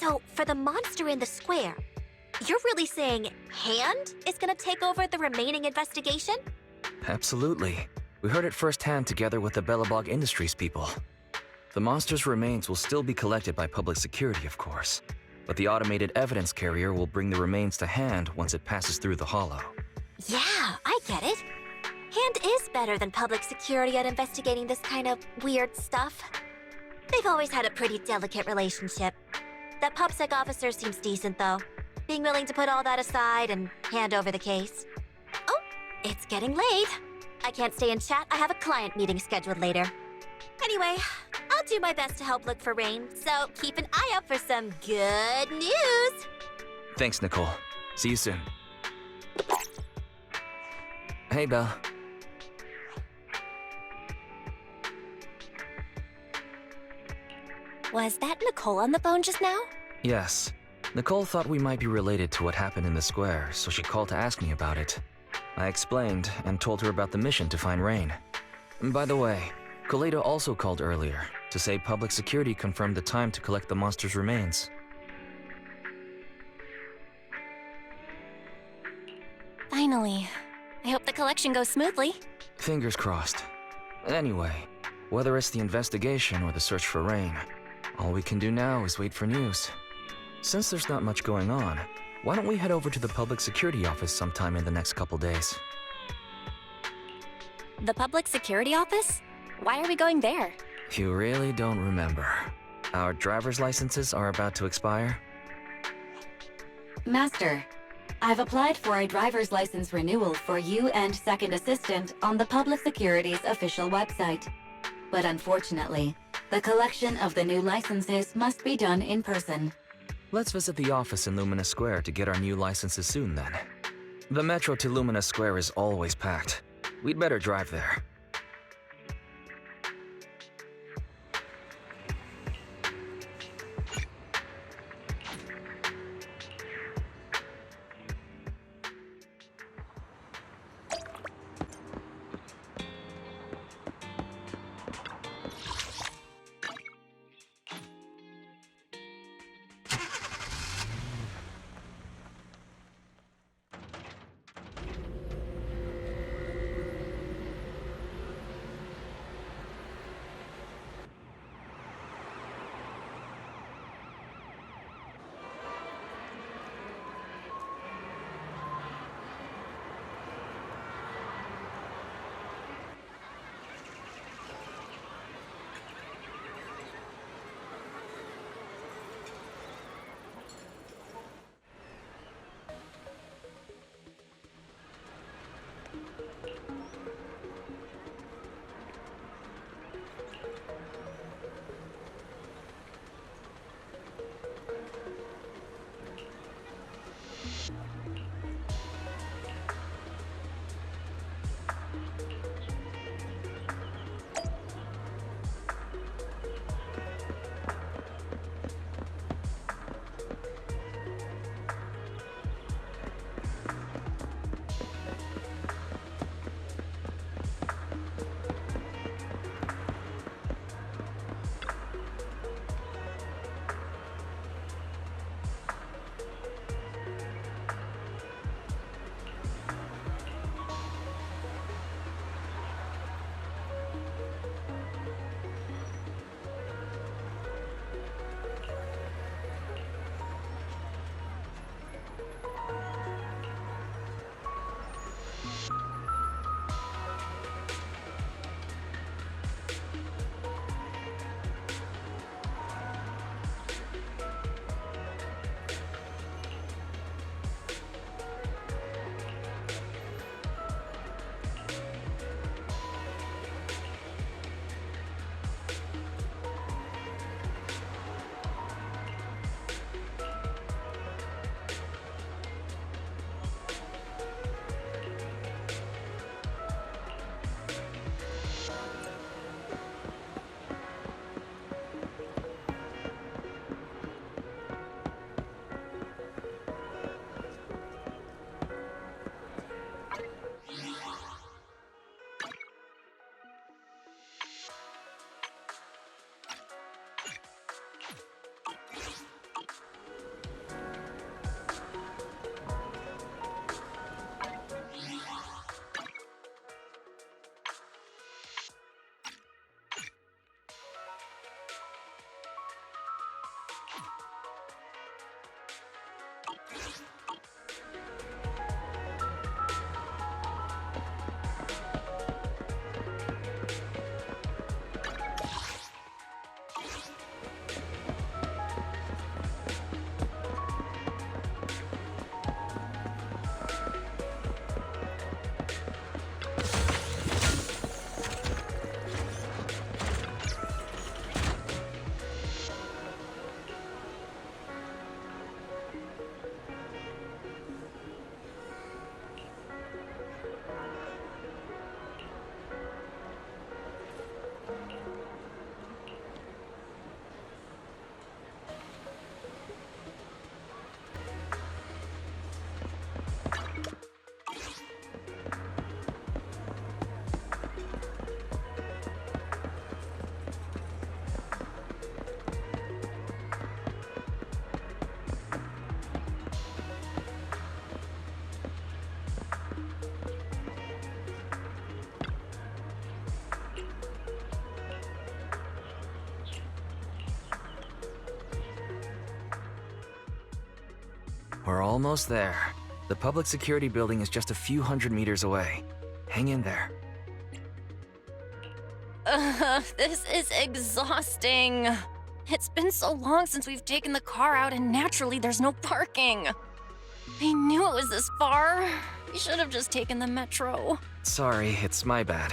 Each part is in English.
So, for the monster in the square, you're really saying Hand is gonna take over the remaining investigation? Absolutely. We heard it firsthand together with the Belobog Industries people. The monster's remains will still be collected by public security, of course, but the automated evidence carrier will bring the remains to Hand once it passes through the hollow. Yeah, I get it. Hand is better than public security at investigating this kind of weird stuff. They've always had a pretty delicate relationship. That PubSec officer seems decent, though, being willing to put all that aside and hand over the case. Oh, it's getting late. I can't stay and chat. I have a client meeting scheduled later. Anyway, I'll do my best to help look for Rain, so keep an eye out for some good news. Thanks, Nicole. See you soon. Hey, Belle. Was that Nicole on the phone just now? Yes. Nicole thought we might be related to what happened in the square, so she called to ask me about it. I explained and told her about the mission to find Rain. By the way, Kaleda also called earlier to say public security confirmed the time to collect the monster's remains. Finally. I hope the collection goes smoothly. Fingers crossed. Anyway, whether it's the investigation or the search for Rain, all we can do now is wait for news. Since there's not much going on, why don't we head over to the public security office sometime in the next couple days? The public security office? Why are we going there? You really don't remember. Our driver's licenses are about to expire. Master, I've applied for a driver's license renewal for you and second assistant on the public security's official website. But unfortunately, the collection of the new licenses must be done in person. Let's visit the office in Lumina Square to get our new licenses soon then. The metro to Lumina Square is always packed. We'd better drive there. We're almost there. The public security building is just a few hundred meters away. Hang in there. This is exhausting. It's been so long since we've taken the car out, and naturally there's no parking. I knew it was this far. We should have just taken the metro. Sorry, it's my bad.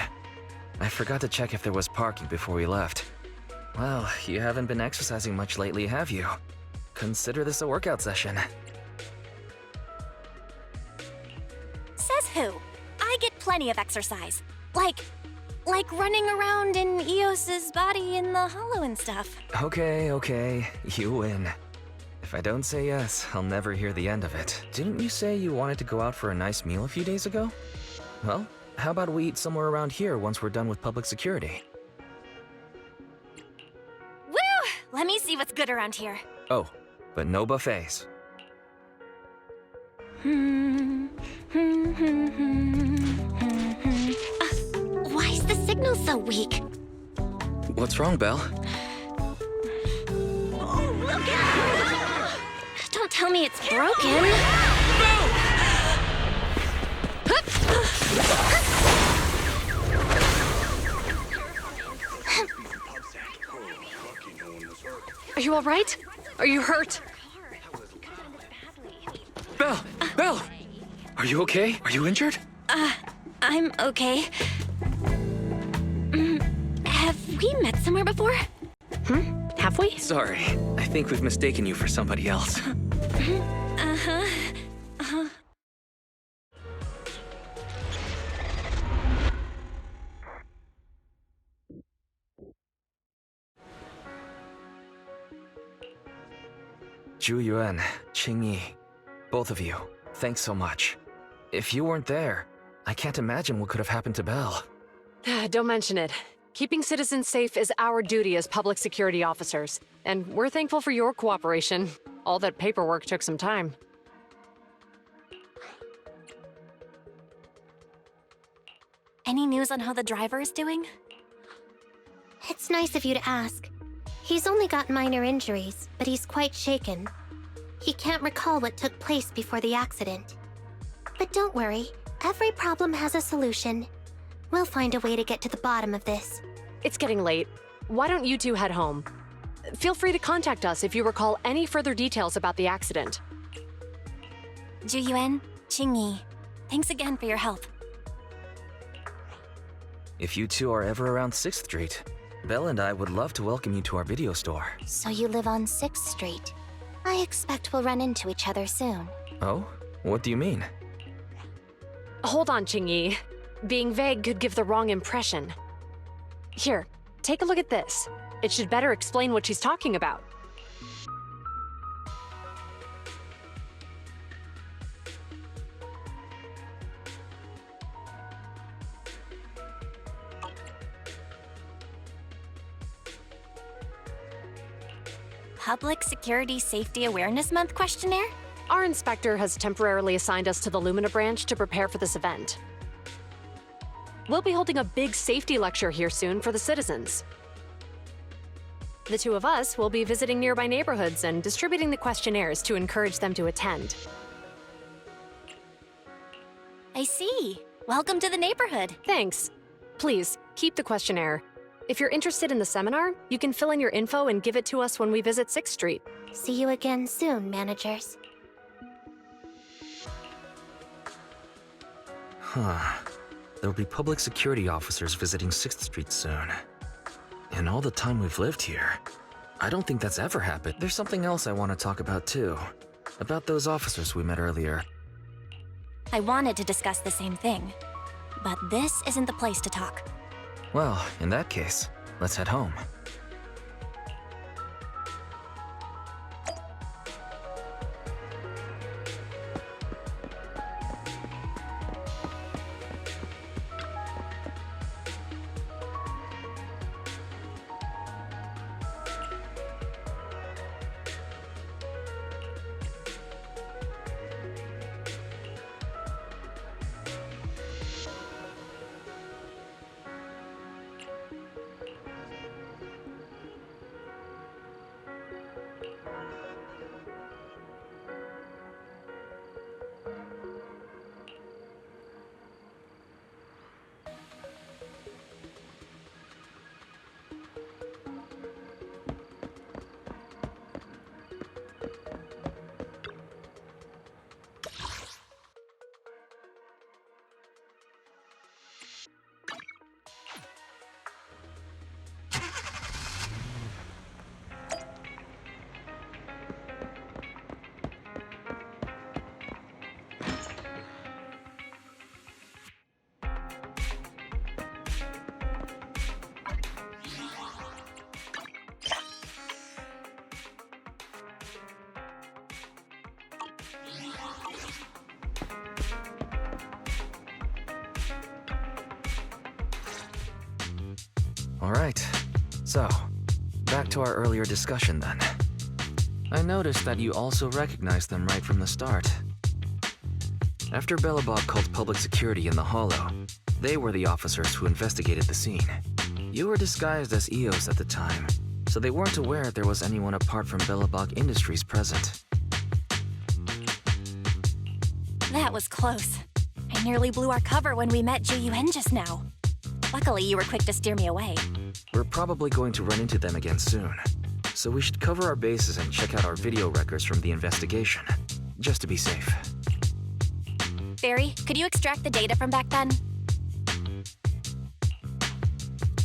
I forgot to check if there was parking before we left. Well, you haven't been exercising much lately, have you? Consider this a workout session. Says who? I get plenty of exercise. Like running around in Eos's body in the hollow and stuff. Okay, you win. If I don't say yes, I'll never hear the end of it. Didn't you say you wanted to go out for a nice meal a few days ago? Well, how about we eat somewhere around here once we're done with public security? Woo! Let me see what's good around here. Oh, but no buffets. Why is the signal so weak? What's wrong, Belle? Oh, look out! Don't tell me it's broken. Are you all right? Are you hurt? Belle! Are you okay? Are you injured? I'm okay. Have we met somewhere before? Have we? Sorry, I think we've mistaken you for somebody else. Yuan, Qingyi, both of you, thanks so much. If you weren't there, I can't imagine what could have happened to Belle. Don't mention it. Keeping citizens safe is our duty as public security officers, and we're thankful for your cooperation. All that paperwork took some time. Any news on how the driver is doing? It's nice of you to ask. He's only got minor injuries, but he's quite shaken. He can't recall what took place before the accident. But don't worry, every problem has a solution. We'll find a way to get to the bottom of this. It's getting late. Why don't you two head home? Feel free to contact us if you recall any further details about the accident. Yuan, Qingyi, thanks again for your help. If you two are ever around 6th Street, Belle and I would love to welcome you to our video store. So you live on 6th Street. I expect we'll run into each other soon. Oh? What do you mean? Hold on, Qingyi. Being vague could give the wrong impression. Here, take a look at this. It should better explain what she's talking about. Public Security Safety Awareness Month questionnaire? Our inspector has temporarily assigned us to the Lumina branch to prepare for this event. We'll be holding a big safety lecture here soon for the citizens. The two of us will be visiting nearby neighborhoods and distributing the questionnaires to encourage them to attend. I see. Welcome to the neighborhood. Thanks. Please, keep the questionnaire. If you're interested in the seminar, you can fill in your info and give it to us when we visit 6th Street. See you again soon, managers. There'll be public security officers visiting 6th Street soon. In all the time we've lived here, I don't think that's ever happened. There's something else I want to talk about too. About those officers we met earlier. I wanted to discuss the same thing, but this isn't the place to talk. Well, in that case, let's head home. Alright, so, back to our earlier discussion then. I noticed that you also recognized them right from the start. After Belobog called public security in the Hollow, they were the officers who investigated the scene. You were disguised as EOS at the time, so they weren't aware there was anyone apart from Belobog Industries present. That was close. I nearly blew our cover when we met JUN just now. Luckily, you were quick to steer me away. We're probably going to run into them again soon, so we should cover our bases and check out our video records from the investigation, just to be safe. Barry, could you extract the data from back then?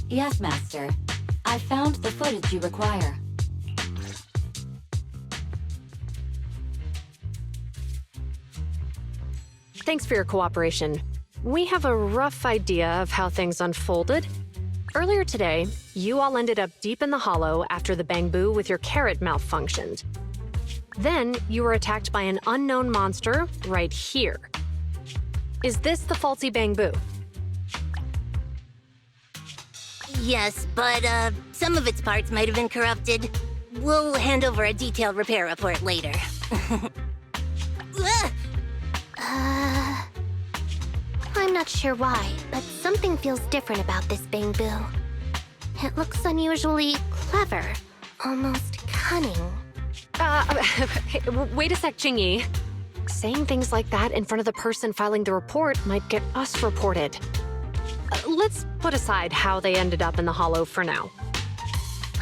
Yes, Master. I found the footage you require. Thanks for your cooperation. We have a rough idea of how things unfolded. Earlier today, you all ended up deep in the Hollow after the bamboo with your carrot malfunctioned. Then, you were attacked by an unknown monster right here. Is this the faulty bamboo? Yes, but some of its parts might have been corrupted. We'll hand over a detailed repair report later. I'm not sure why, but something feels different about this bamboo. It looks unusually clever, almost cunning. Wait a sec, Qingyi. Saying things like that in front of the person filing the report might get us reported. Let's put aside how they ended up in the Hollow for now.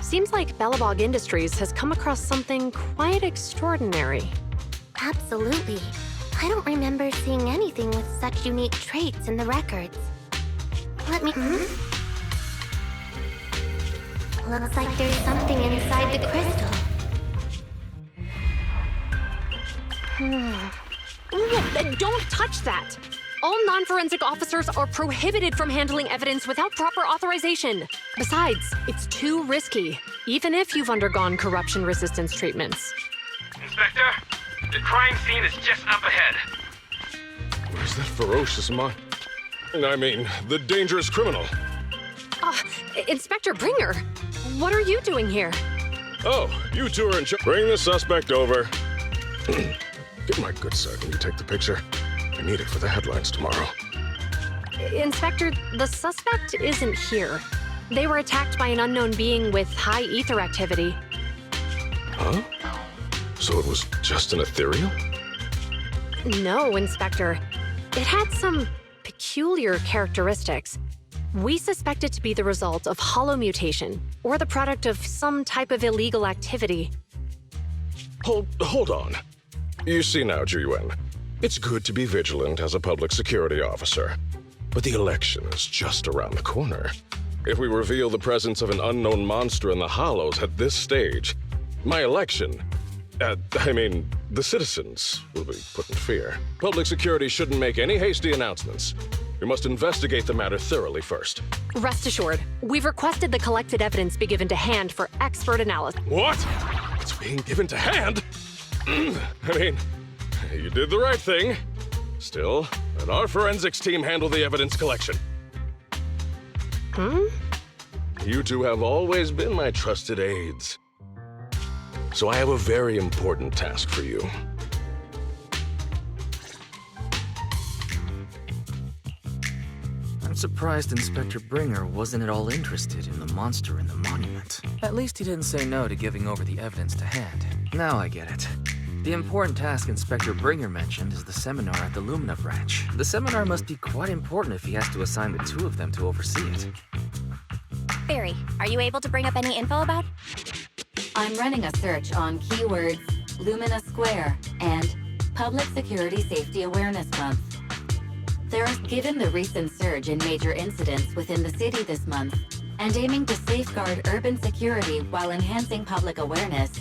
Seems like Belobog Industries has come across something quite extraordinary. Absolutely. I don't remember seeing anything with such unique traits in the records. Let me... Looks like there's something inside the crystal. Don't touch that! All non-forensic officers are prohibited from handling evidence without proper authorization. Besides, it's too risky, even if you've undergone corruption resistance treatments. Inspector, the crime scene is just up ahead. Where's that ferocious the dangerous criminal? Inspector Bringer, what are you doing here? Oh, you two are in charge. Bring the suspect over. Get my good side when you take the picture. I need it for the headlines tomorrow. Inspector, the suspect isn't here. They were attacked by an unknown being with high ether activity. Huh? So it was just an ethereal? No, Inspector. It had some peculiar characteristics. We suspect it to be the result of hollow mutation, or the product of some type of illegal activity. Hold on. You see now, Yuan, it's good to be vigilant as a public security officer, but the election is just around the corner. If we reveal the presence of an unknown monster in the Hollows at this stage, my election, the citizens will be put in fear. Public security shouldn't make any hasty announcements. We must investigate the matter thoroughly first. Rest assured, we've requested the collected evidence be given to hand for expert analysis. What? It's being given to hand? You did the right thing. Still, let our forensics team handle the evidence collection. You two have always been my trusted aides. So I have a very important task for you. I'm surprised Inspector Bringer wasn't at all interested in the monster in the monument. At least he didn't say no to giving over the evidence to hand. Now I get it. The important task Inspector Bringer mentioned is the seminar at the Lumina branch. The seminar must be quite important if he has to assign the two of them to oversee it. Barry, are you able to bring up any info about? I'm running a search on keywords Lumina Square and Public Security Safety Awareness Month. Given the recent surge in major incidents within the city this month, and aiming to safeguard urban security while enhancing public awareness,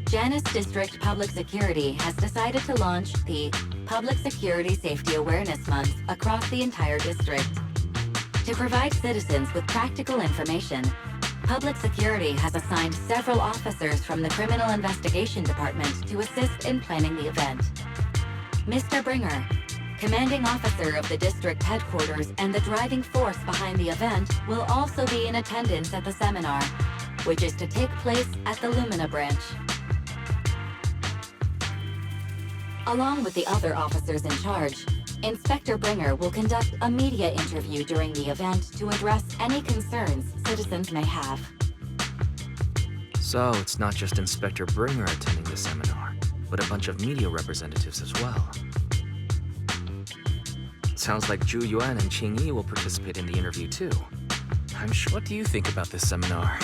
Janus District Public Security has decided to launch the Public Security Safety Awareness Month across the entire district. To provide citizens with practical information, Public Security has assigned several officers from the Criminal Investigation Department to assist in planning the event. Mr. Bringer, Commanding officer of the district headquarters and the driving force behind the event will also be in attendance at the seminar, which is to take place at the Lumina branch. Along with the other officers in charge, Inspector Bringer will conduct a media interview during the event to address any concerns citizens may have. So it's not just Inspector Bringer attending the seminar, but a bunch of media representatives as well. Sounds like Zhu Yuan and Qingyi will participate in the interview too. I'm sure. What do you think about this seminar?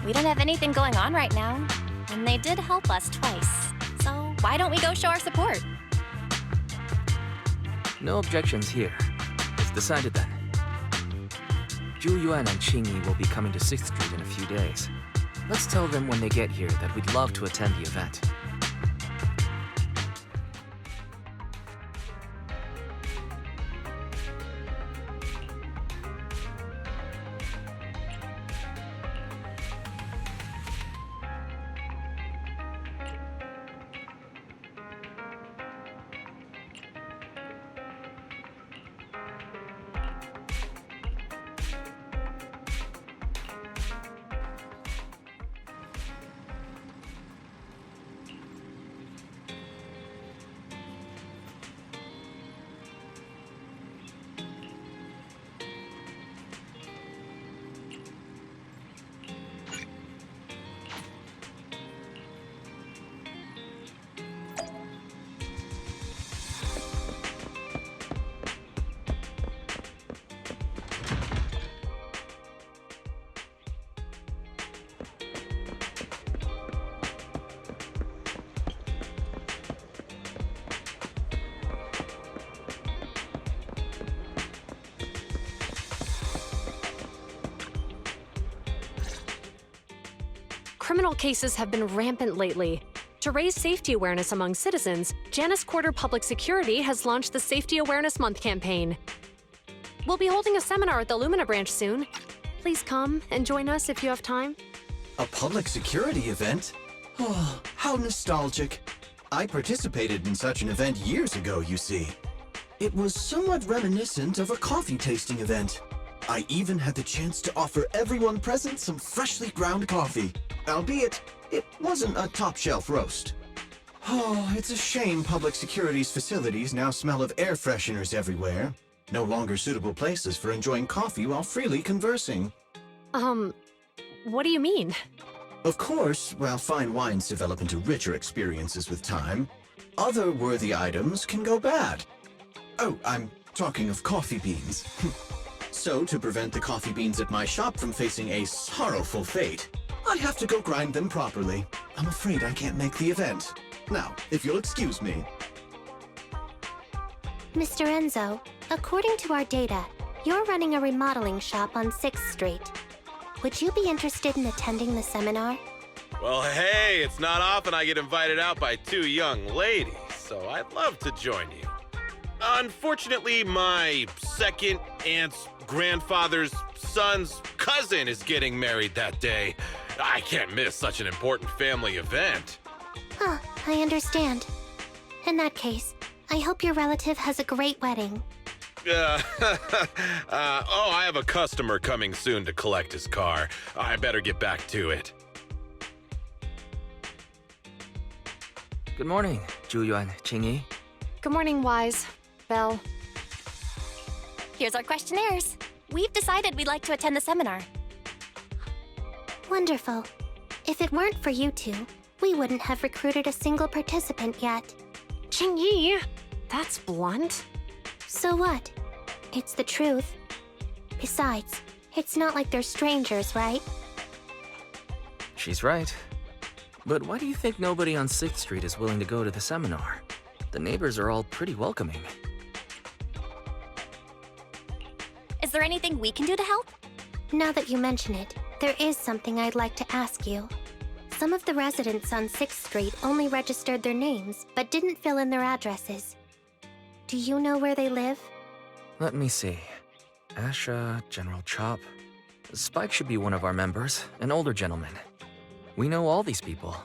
We don't have anything going on right now, and they did help us twice. So why don't we go show our support? No objections here. It's decided then. Zhu Yuan and Qingyi will be coming to 6th Street in a few days. Let's tell them when they get here that we'd love to attend the event. Criminal cases have been rampant lately. To raise safety awareness among citizens, Janus Quarter Public Security has launched the Safety Awareness Month campaign. We'll be holding a seminar at the Lumina branch soon. Please come and join us if you have time. A public security event? Oh, how nostalgic. I participated in such an event years ago, you see. It was somewhat reminiscent of a coffee tasting event. I even had the chance to offer everyone present some freshly ground coffee, albeit it wasn't a top-shelf roast. Oh, it's a shame public security's facilities now smell of air fresheners everywhere. No longer suitable places for enjoying coffee while freely conversing. What do you mean? Of course, while fine wines develop into richer experiences with time, other worthy items can go bad. Oh, I'm talking of coffee beans. So, to prevent the coffee beans at my shop from facing a sorrowful fate, I have to go grind them properly. I'm afraid I can't make the event. Now, if you'll excuse me. Mr. Enzo, according to our data, you're running a remodeling shop on 6th Street. Would you be interested in attending the seminar? Well, hey, it's not often I get invited out by two young ladies, so I'd love to join you. Unfortunately, my second aunt's grandfather's son's cousin is getting married that day. I can't miss such an important family event. Huh, I understand. In that case, I hope your relative has a great wedding. I have a customer coming soon to collect his car. I better get back to it. Good morning, Zhu Yuan, Qingyi. Good morning, Wise. Belle. Here's our questionnaires. We've decided we'd like to attend the seminar. Wonderful. If it weren't for you two, we wouldn't have recruited a single participant yet. Qingyi! That's blunt. So what? It's the truth. Besides, it's not like they're strangers, right? She's right. But why do you think nobody on 6th Street is willing to go to the seminar? The neighbors are all pretty welcoming. Is there anything we can do to help? Now that you mention it, there is something I'd like to ask you. Some of the residents on 6th Street only registered their names, but didn't fill in their addresses. Do you know where they live? Let me see. Asha, General Chop. Spike should be one of our members, an older gentleman. We know all these people.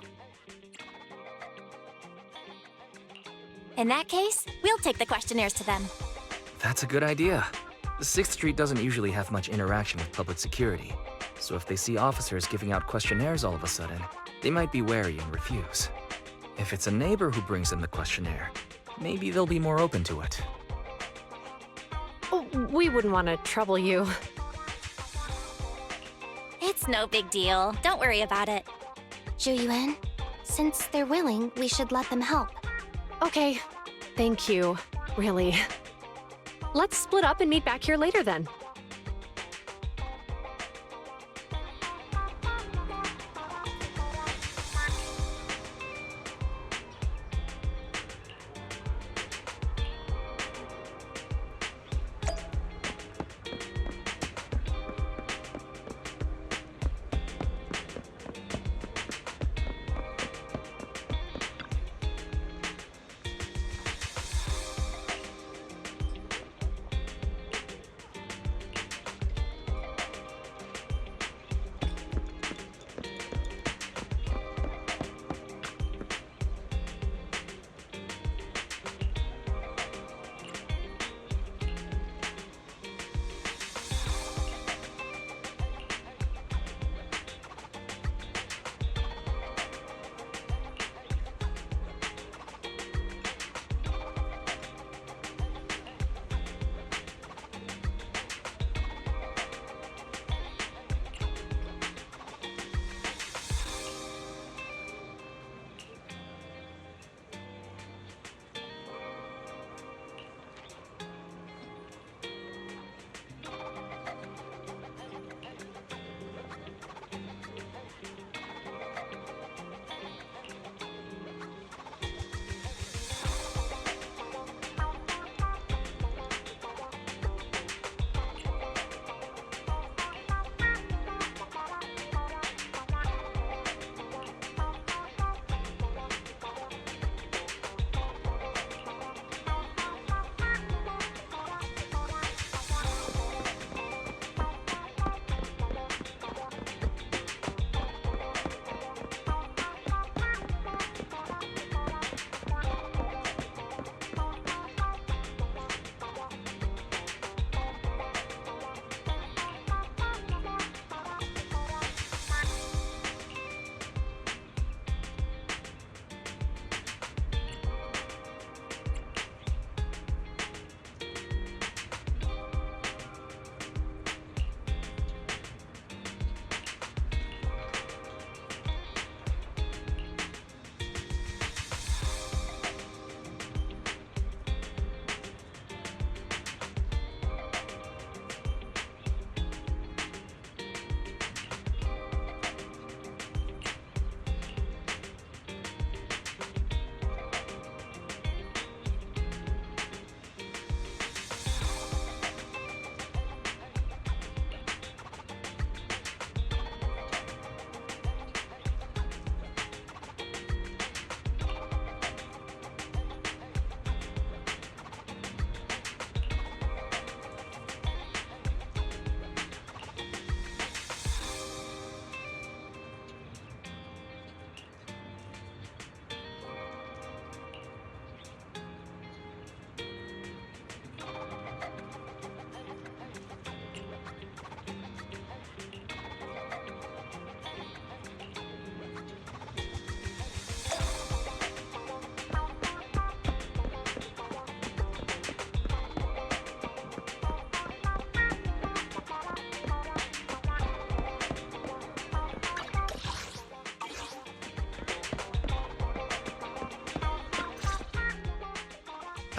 In that case, we'll take the questionnaires to them. That's a good idea. The 6th Street doesn't usually have much interaction with public security, so if they see officers giving out questionnaires all of a sudden, they might be wary and refuse. If it's a neighbor who brings them the questionnaire, maybe they'll be more open to it. Oh, we wouldn't want to trouble you. It's no big deal. Don't worry about it. Zhu Yuan, since they're willing, we should let them help. Okay, thank you. Really. Let's split up and meet back here later then.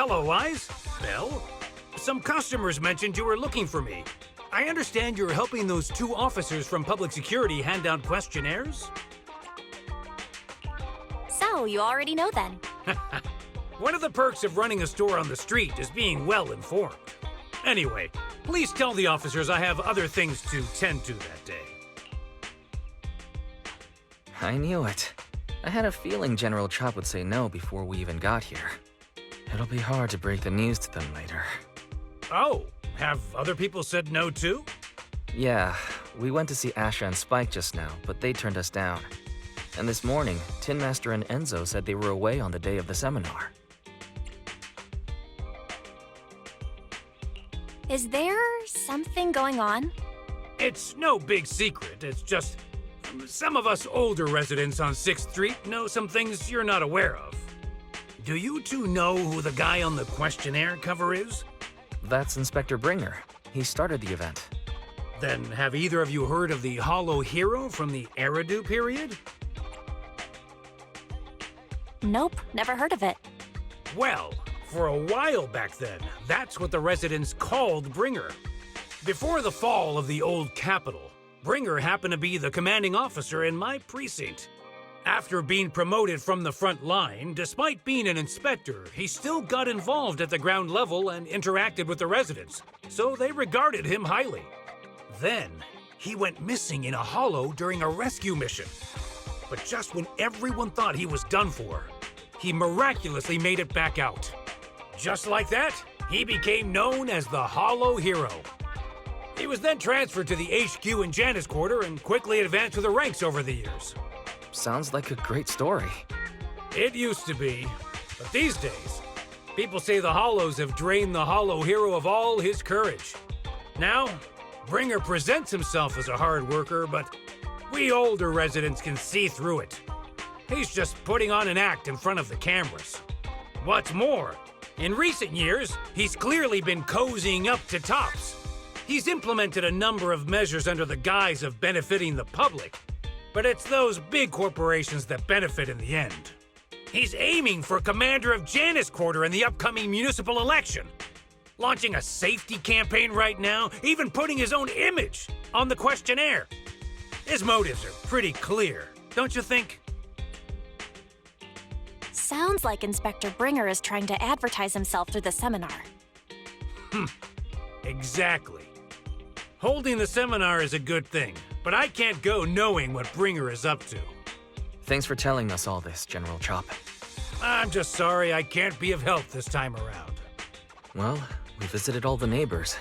Hello, Wise. Belle? Some customers mentioned you were looking for me. I understand you're helping those 2 officers from public security hand out questionnaires? So, you already know then. One of the perks of running a store on the street is being well informed. Anyway, please tell the officers I have other things to tend to that day. I knew it. I had a feeling General Chop would say no before we even got here. It'll be hard to break the news to them later. Oh, have other people said no too? Yeah, we went to see Asha and Spike just now, but they turned us down. And this morning, Tin Master and Enzo said they were away on the day of the seminar. Is there something going on? It's no big secret. It's just some of us older residents on 6th Street know some things you're not aware of. Do you two know who the guy on the questionnaire cover is? That's Inspector Bringer. He started the event. Then have either of you heard of the Hollow Hero from the Eridu period? Nope, never heard of it. Well, for a while back then, that's what the residents called Bringer. Before the fall of the old capital, Bringer happened to be the commanding officer in my precinct. After being promoted from the front line, despite being an inspector, he still got involved at the ground level and interacted with the residents, so they regarded him highly. Then, he went missing in a hollow during a rescue mission. But just when everyone thought he was done for, he miraculously made it back out. Just like that, he became known as the Hollow Hero. He was then transferred to the HQ in Janus Quarter and quickly advanced through the ranks over the years. Sounds like a great story. It used to be, but these days, people say the Hollows have drained the Hollow Hero of all his courage. Now, Bringer presents himself as a hard worker, but we older residents can see through it. He's just putting on an act in front of the cameras. What's more, in recent years, he's clearly been cozying up to Tops. He's implemented a number of measures under the guise of benefiting the public, but it's those big corporations that benefit in the end. He's aiming for commander of Janus Quarter in the upcoming municipal election, launching a safety campaign right now, even putting his own image on the questionnaire. His motives are pretty clear, don't you think? Sounds like Inspector Bringer is trying to advertise himself through the seminar. Exactly. Holding the seminar is a good thing, but I can't go knowing what Bringer is up to. Thanks for telling us all this, General Chop. I'm just sorry I can't be of help this time around. Well, we visited all the neighbors.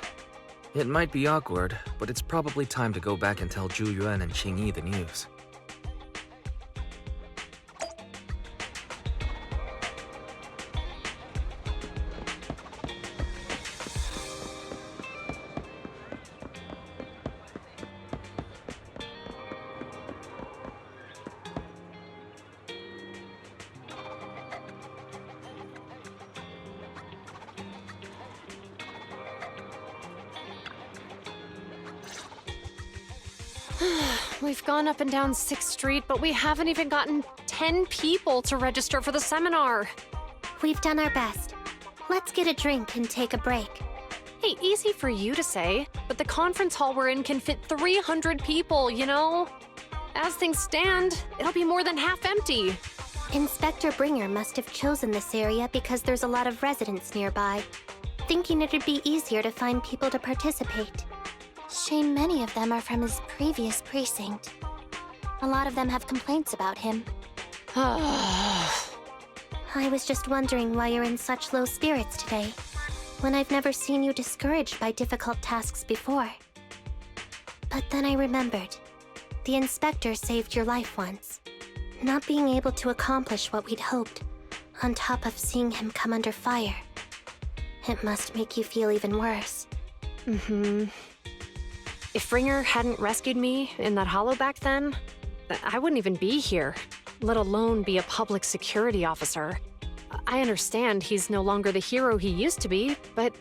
It might be awkward, but it's probably time to go back and tell Zhu Yuan and Qingyi the news. We've gone up and down 6th Street, but we haven't even gotten 10 people to register for the seminar. We've done our best. Let's get a drink and take a break. Hey, easy for you to say, but the conference hall we're in can fit 300 people, you know? As things stand, it'll be more than half empty. Inspector Bringer must have chosen this area because there's a lot of residents nearby, thinking it'd be easier to find people to participate. Shame many of them are from his previous precinct. A lot of them have complaints about him. I was just wondering why you're in such low spirits today, when I've never seen you discouraged by difficult tasks before. But then I remembered. The inspector saved your life once. Not being able to accomplish what we'd hoped, on top of seeing him come under fire. It must make you feel even worse. If Bringer hadn't rescued me in that hollow back then, I wouldn't even be here, let alone be a public security officer. I understand he's no longer the hero he used to be, but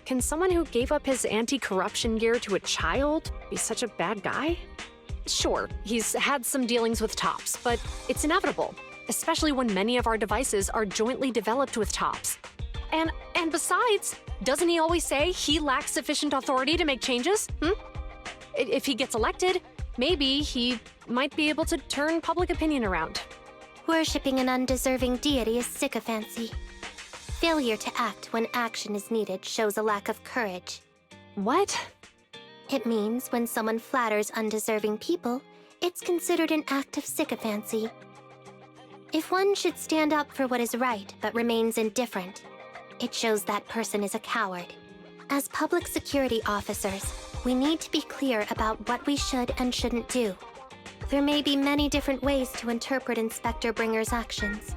can someone who gave up his anti-corruption gear to a child be such a bad guy? Sure, he's had some dealings with Tops, but it's inevitable, especially when many of our devices are jointly developed with Tops. And besides, doesn't he always say he lacks sufficient authority to make changes? If he gets elected, maybe he might be able to turn public opinion around. Worshipping an undeserving deity is sycophancy. Failure to act when action is needed shows a lack of courage. What? It means when someone flatters undeserving people, it's considered an act of sycophancy. If one should stand up for what is right but remains indifferent, it shows that person is a coward. As public security officers, we need to be clear about what we should and shouldn't do. There may be many different ways to interpret Inspector Bringer's actions,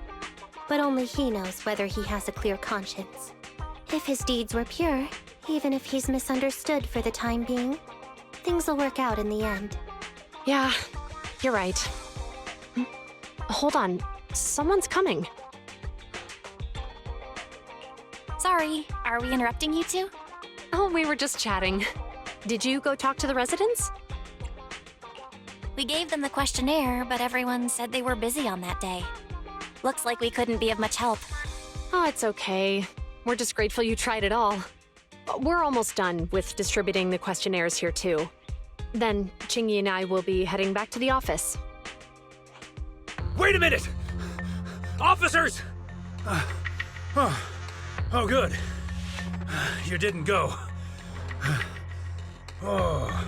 but only he knows whether he has a clear conscience. If his deeds were pure, Even if he's misunderstood for the time being, things will work out in the end. Yeah, you're right. Hold on, someone's coming. Sorry, are we interrupting you two? Oh, we were just chatting. Did you go talk to the residents? We gave them the questionnaire, but everyone said they were busy on that day. Looks like we couldn't be of much help. Oh, it's okay. We're just grateful you tried it all. We're almost done with distributing the questionnaires here, too. Then, Qingyi and I will be heading back to the office. Wait a minute! Officers! Oh, good. You didn't go. Oh.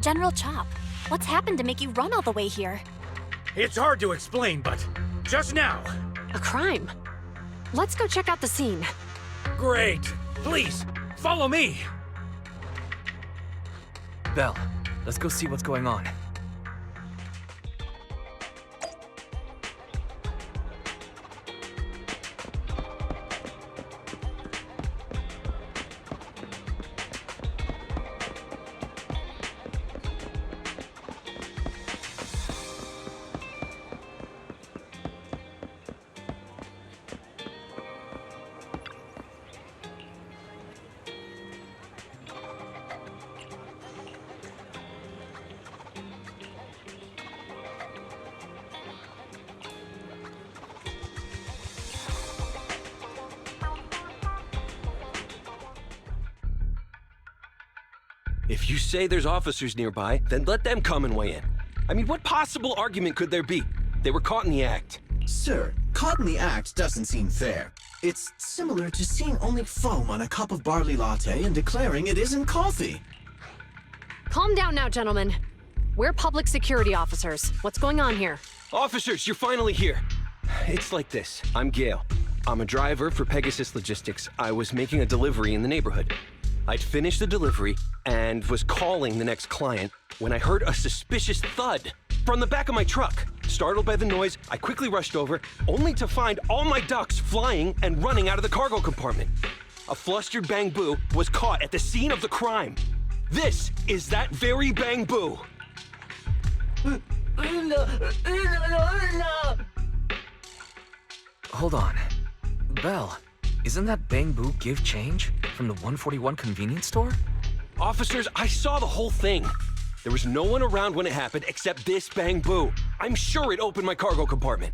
General Chop, what's happened to make you run all the way here? It's hard to explain, but just now. A crime. Let's go check out the scene. Great. Please, follow me. Belle, let's go see what's going on. If you say there's officers nearby, then let them come and weigh in. I mean, what possible argument could there be? They were caught in the act. Sir, caught in the act doesn't seem fair. It's similar to seeing only foam on a cup of barley latte and declaring it isn't coffee. Calm down now, gentlemen. We're public security officers. What's going on here? Officers, you're finally here. It's like this. I'm Gale. I'm a driver for Pegasus Logistics. I was making a delivery in the neighborhood. I'd finished the delivery and was calling the next client when I heard a suspicious thud from the back of my truck. Startled by the noise, I quickly rushed over, only to find all my ducks flying and running out of the cargo compartment. A flustered Bang Boo was caught at the scene of the crime. This is that very Bang Boo. Hold on. Belle, isn't that Bang Boo give change from the 141 convenience store? Officers, I saw the whole thing. There was no one around when it happened except this Bang Boo. I'm sure it opened my cargo compartment.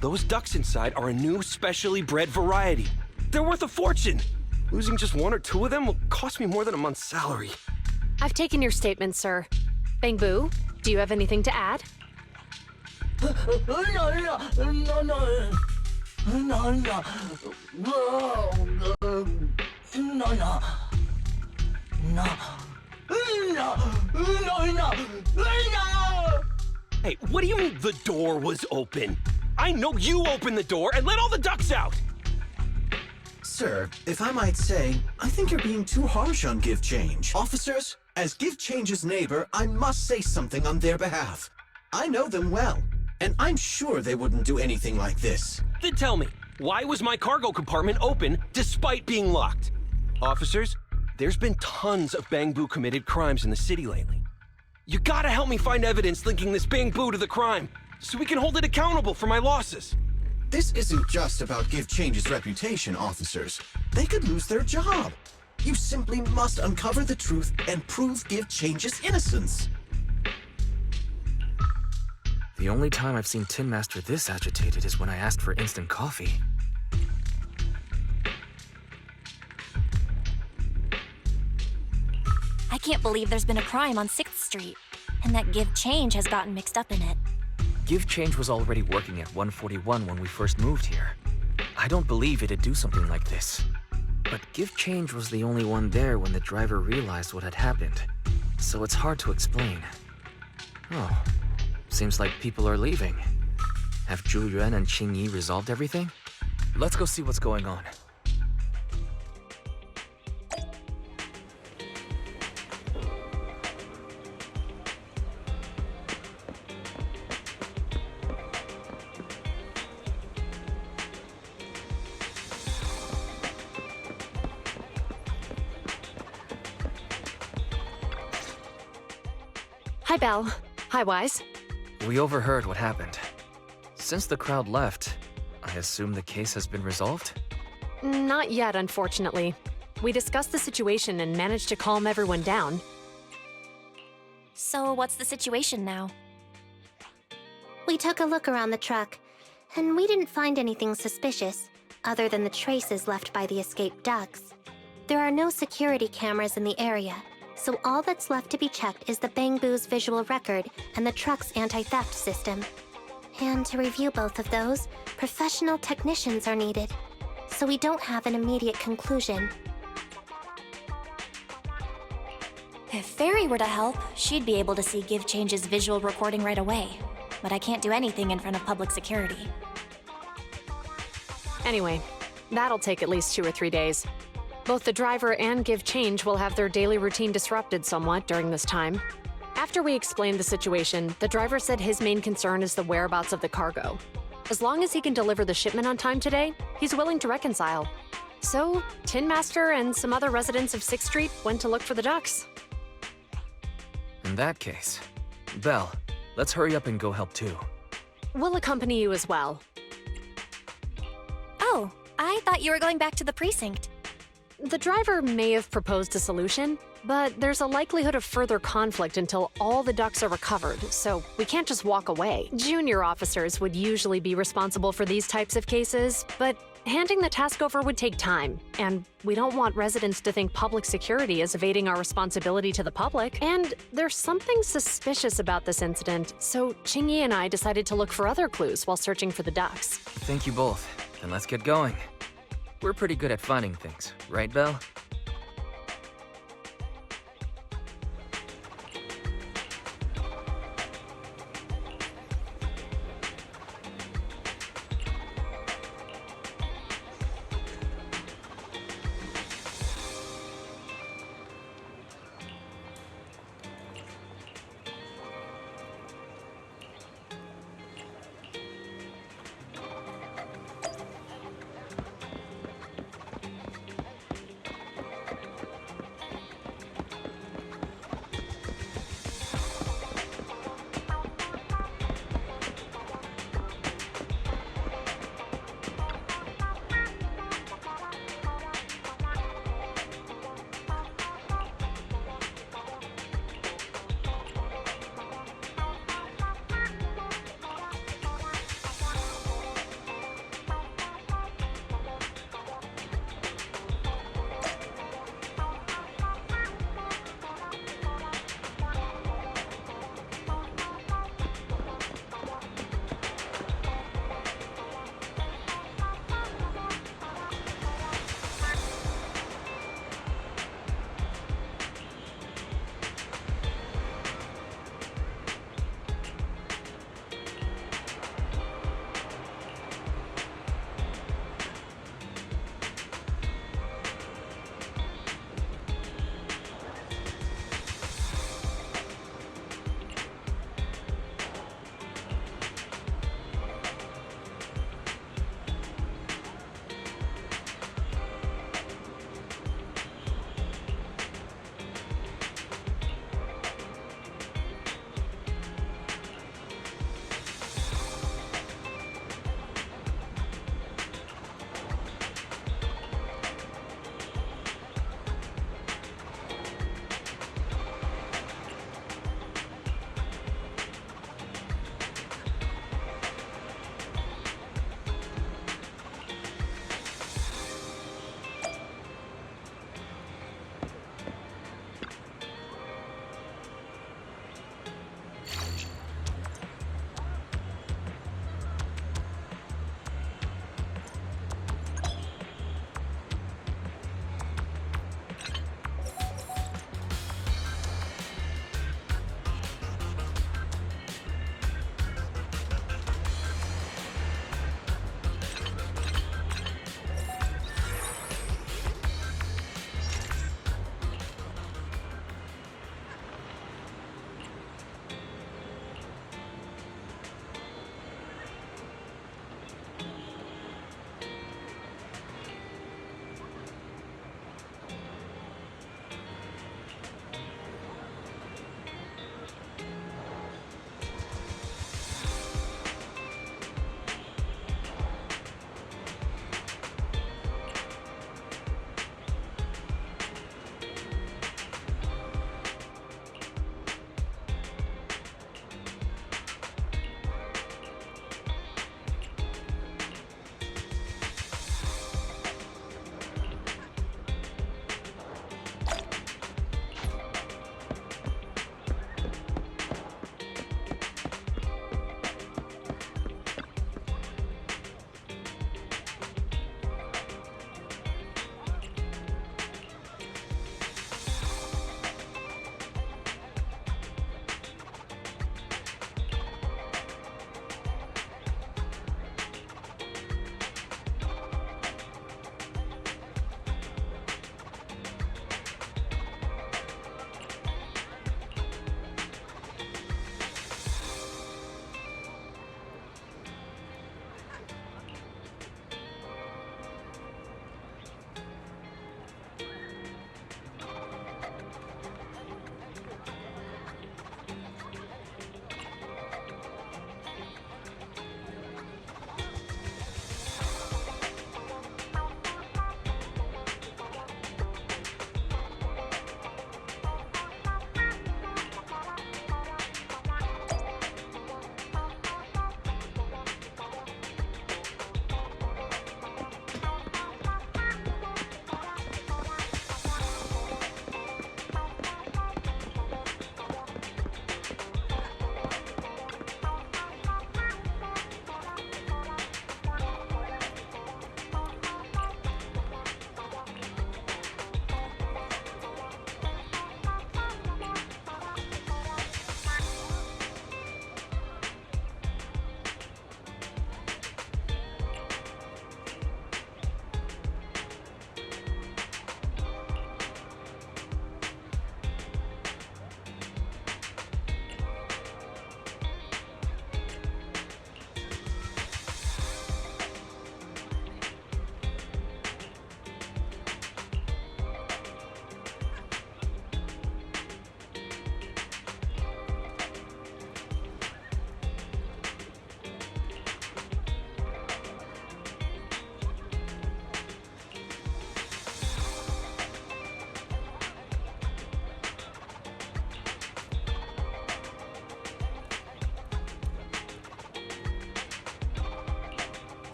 Those ducks inside are a new specially bred variety. They're worth a fortune. Losing just one or two of them will cost me more than a month's salary. I've taken your statement, sir. Bang Boo, do you have anything to add? Hey, what do you mean the door was open? I know you opened the door and let all the ducks out! Sir, if I might say, I think you're being too harsh on Give Change. Officers, as Give Change's neighbor, I must say something on their behalf. I know them well, and I'm sure they wouldn't do anything like this. Then tell me, why was my cargo compartment open despite being locked? Officers, there's been tons of Bang Boo committed crimes in the city lately. You gotta help me find evidence linking this Bang Boo to the crime, so we can hold it accountable for my losses. This isn't just about Give Change's reputation, officers. They could lose their job. You simply must uncover the truth and prove Give Change's innocence. The only time I've seen Tin Master this agitated is when I asked for instant coffee. I can't believe there's been a crime on 6th Street, and that Give Change has gotten mixed up in it. Give Change was already working at 141 when we first moved here. I don't believe it'd do something like this. But Give Change was the only one there when the driver realized what had happened. So it's hard to explain. Oh, seems like people are leaving. Have Zhu Yuan and Qingyi resolved everything? Let's go see what's going on. Hi, Belle. Hi, Wise. We overheard what happened. Since the crowd left, I assume the case has been resolved? Not yet, unfortunately. We discussed the situation and managed to calm everyone down. So, what's the situation now? We took a look around the truck, and we didn't find anything suspicious, other than the traces left by the escaped ducks. There are no security cameras in the area, so all that's left to be checked is the Bangbu's visual record and the truck's anti-theft system. And to review both of those, professional technicians are needed, so we don't have an immediate conclusion. If Fairy were to help, she'd be able to see Give Change's visual recording right away. But I can't do anything in front of public security. Anyway, that'll take at least 2 or 3 days. Both the driver and Give Change will have their daily routine disrupted somewhat during this time. After we explained the situation, the driver said his main concern is the whereabouts of the cargo. As long as he can deliver the shipment on time today, he's willing to reconcile. So, Tin Master and some other residents of 6th Street went to look for the ducks. In that case, Belle, let's hurry up and go help too. We'll accompany you as well. Oh, I thought you were going back to the precinct. The driver may have proposed a solution, but there's a likelihood of further conflict until all the ducks are recovered, so we can't just walk away. Junior officers would usually be responsible for these types of cases, but handing the task over would take time, and we don't want residents to think public security is evading our responsibility to the public. And there's something suspicious about this incident, so Qingyi and I decided to look for other clues while searching for the ducks. Thank you both. Then let's get going. We're pretty good at finding things, right, Belle?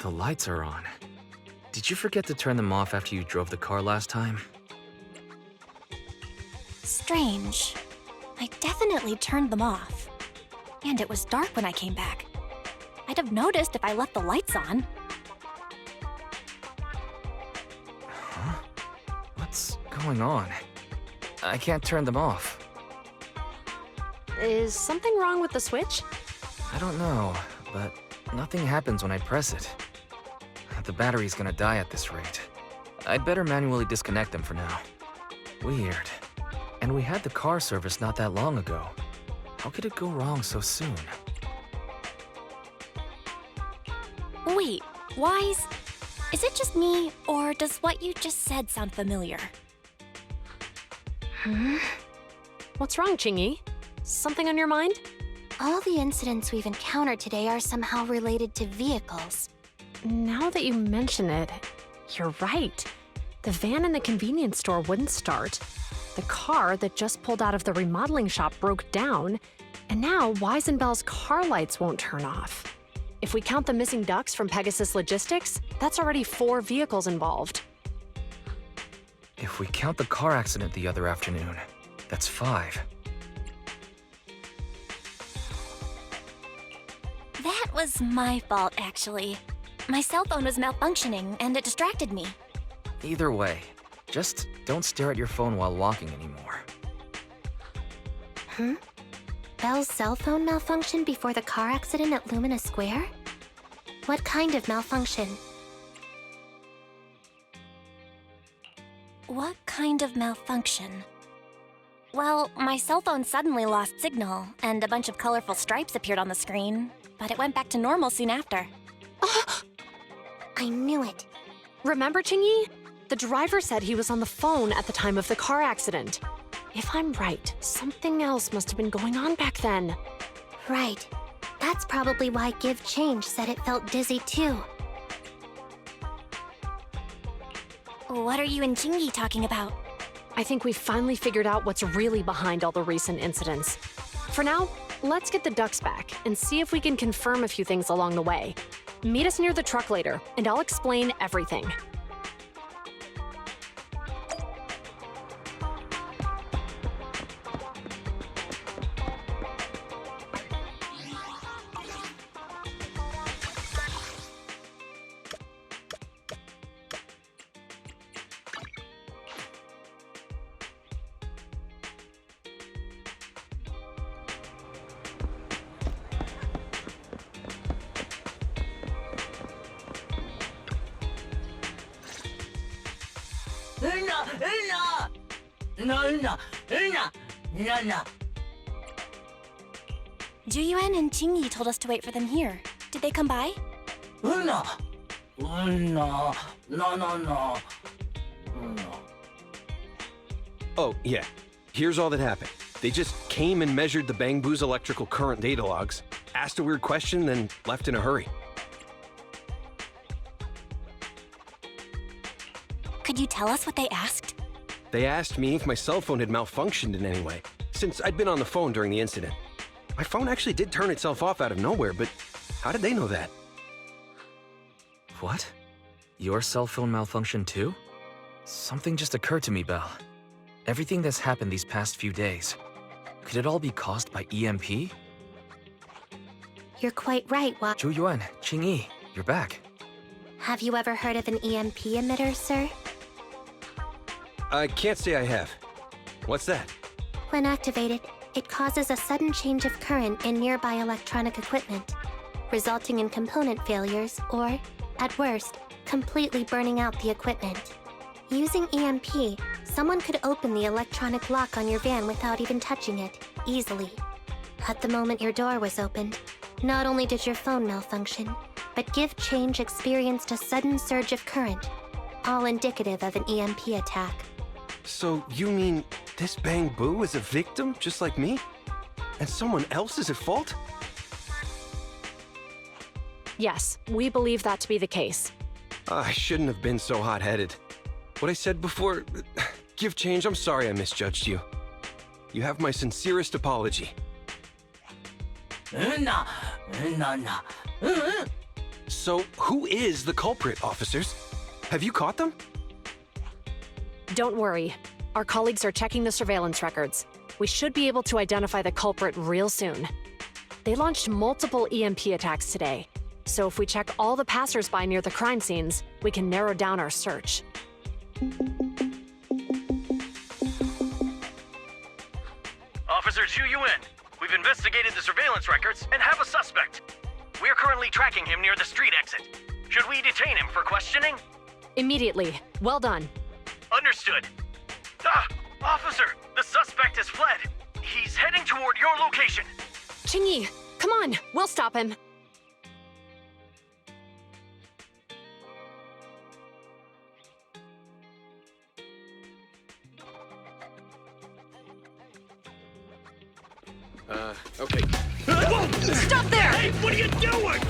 The lights are on. Did you forget to turn them off after you drove the car last time? Strange. I definitely turned them off. And it was dark when I came back. I'd have noticed if I left the lights on. Huh? What's going on? I can't turn them off. Is something wrong with the switch? I don't know, but nothing happens when I press it. The battery's gonna die at this rate. I'd better manually disconnect them for now. Weird. And we had the car serviced not that long ago. How could it go wrong so soon? Wait, Wise? Is it just me, or does what you just said sound familiar? What's wrong, Qingyi? Something on your mind? All the incidents we've encountered today are somehow related to vehicles. Now that you mention it, you're right. The van in the convenience store wouldn't start. The car that just pulled out of the remodeling shop broke down, and now Wise and Bell's car lights won't turn off. If we count the missing ducks from Pegasus Logistics, that's already 4 vehicles involved. If we count the car accident the other afternoon, that's 5. That was my fault, actually. My cell phone was malfunctioning, and it distracted me. Either way, just don't stare at your phone while walking anymore. Bell's cell phone malfunctioned before the car accident at Lumina Square? What kind of malfunction? What kind of malfunction? Well, my cell phone suddenly lost signal, and a bunch of colorful stripes appeared on the screen, but it went back to normal soon after. I knew it. Remember, Qingyi? The driver said he was on the phone at the time of the car accident. If I'm right, something else must have been going on back then. Right. That's probably why Give Change said it felt dizzy too. What are you and Qingyi talking about? I think we finally figured out what's really behind all the recent incidents. For now, let's get the ducks back and see if we can confirm a few things along the way. Meet us near the truck later, and I'll explain everything. Yuan and Qingyi told us to wait for them here. Did they come by? Oh, yeah. Here's all that happened. They just came and measured the Bangbu's electrical current data logs, asked a weird question, then left in a hurry. Could you tell us what they asked? They asked me if my cell phone had malfunctioned in any way, since I'd been on the phone during the incident. My phone actually did turn itself off out of nowhere, but how did they know that? What? Your cell phone malfunctioned too? Something just occurred to me, Belle. Everything that's happened these past few days, could it all be caused by EMP? You're quite right, Zhu Yuan, Qingyi, you're back. Have you ever heard of an EMP emitter, sir? I can't say I have. What's that? When activated, it causes a sudden change of current in nearby electronic equipment, resulting in component failures or, at worst, completely burning out the equipment. Using EMP, someone could open the electronic lock on your van without even touching it, easily. At the moment your door was opened, not only did your phone malfunction, but Give Change experienced a sudden surge of current, all indicative of an EMP attack. So you mean this Bangbu is a victim just like me? And someone else is at fault? Yes, we believe that to be the case. I shouldn't have been so hot-headed. What I said before... Give Change, I'm sorry I misjudged you. You have my sincerest So, who is the culprit, officers? Have you caught them? Don't worry. Our colleagues are checking the surveillance records. We should be able to identify the culprit real soon. They launched multiple EMP attacks today, so if we check all the passers-by near the crime scenes, we can narrow down our search. Officer Zhu Yuan, we've investigated the surveillance records and have a suspect. We're currently tracking him near the street exit. Should we detain him for questioning? Immediately. Well done. Understood. Officer, the suspect has fled. He's heading toward your location. Qingyi, come on, we'll stop him. Okay. Stop there! Hey, what are you doing?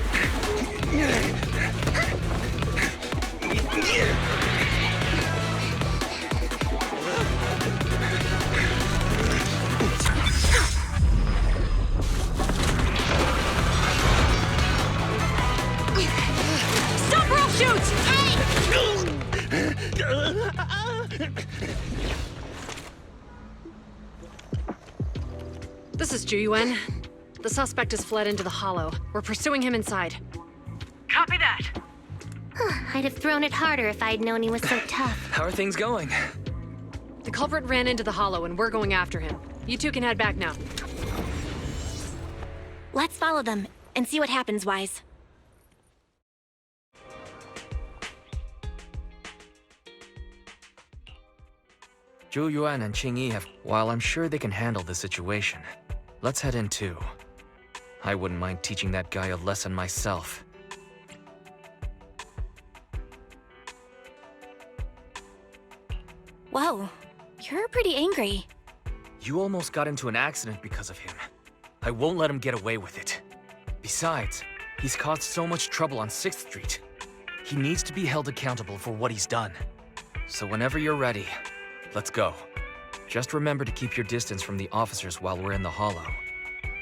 Stop or I'll shoot! This is Zhu Yuan. The suspect has fled into the hollow. We're pursuing him inside. Copy that. I'd have thrown it harder if I'd known he was so tough. How are things going? The culprit ran into the hollow and we're going after him. You two can head back now. Let's follow them and see what happens, Wise. Zhu Yuan and Qingyi have... While I'm sure they can handle the situation, let's head in too. I wouldn't mind teaching that guy a lesson myself. Whoa, you're pretty angry. You almost got into an accident because of him. I won't let him get away with it. Besides, he's caused so much trouble on 6th Street. He needs to be held accountable for what he's done. So whenever you're ready, let's go. Just remember to keep your distance from the officers while we're in the hollow.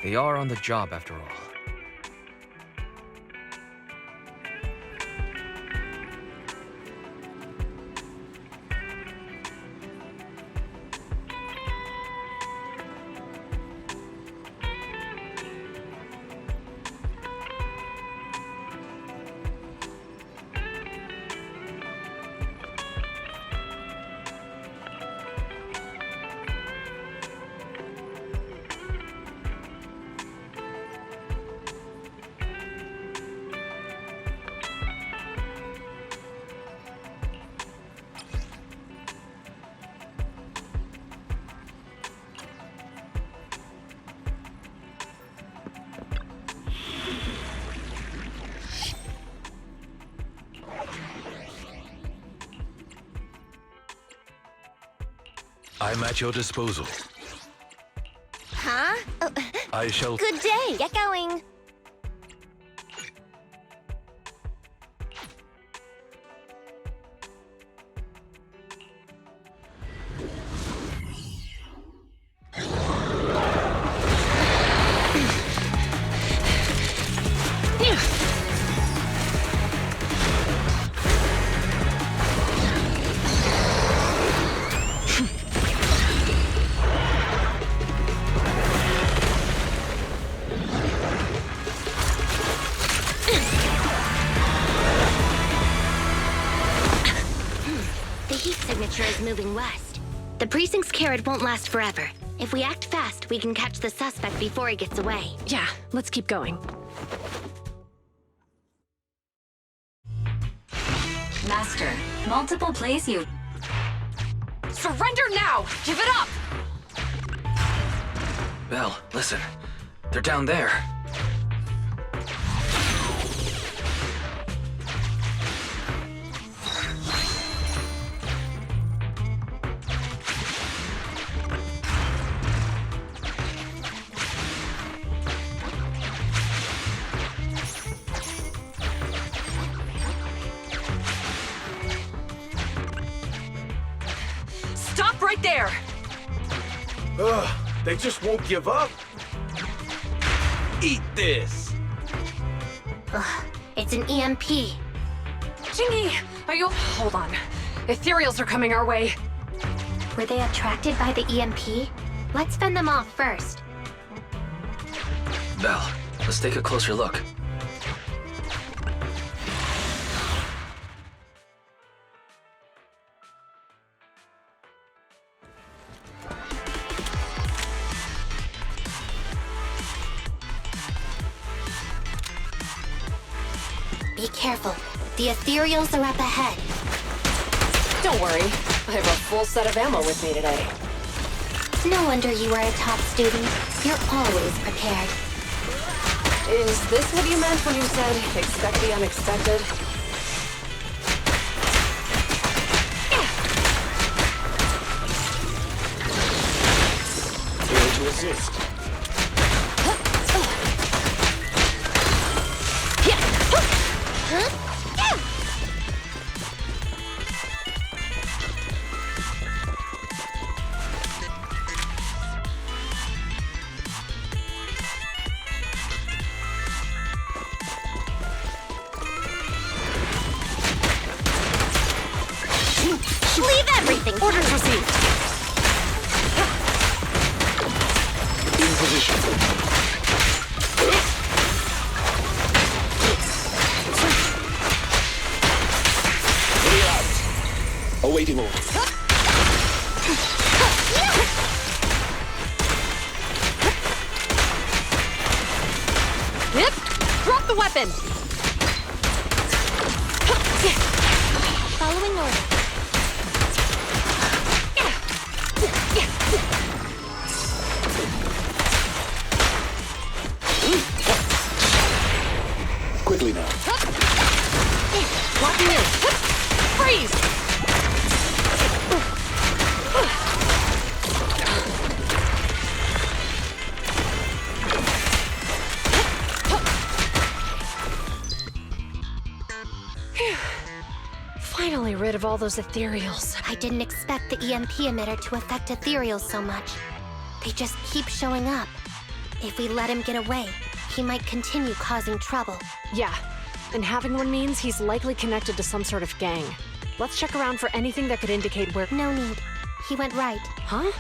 They are on the job after all. I'm at your disposal. Huh? Oh, I shall... good day. Get going. Is moving west. The precinct's carrot won't last forever. If we act fast, we can catch the suspect before he gets away. Yeah, let's keep going. Master, multiple plays you. Surrender now! Give it up! Belle, listen. They're down there. Stop right there! Ugh, they just won't give up. Eat this. Ugh, It's an EMP. Qingyi, are you... Hold on. Ethereals are coming our way. Were they attracted by the EMP? Let's fend them off first. Belle, let's take a closer look. Be careful. The Ethereals are up ahead. Don't worry. I have a full set of ammo with me today. No wonder you are a top student. You're always prepared. Is this what you meant when you said, expect the unexpected? Here to assist. Leave everything! Orders received. In position. Awaiting orders. Yep. Drop the weapon. Following order. Quickly now. Locking in. Freeze! Finally rid of all those ethereals. I didn't expect the EMP emitter to affect Ethereals so much. They just keep showing up. If we let him get away, he might continue causing trouble. Yeah, and having one means he's likely connected to some sort of gang. Let's check around for anything that could indicate where... No need. He went right. Huh?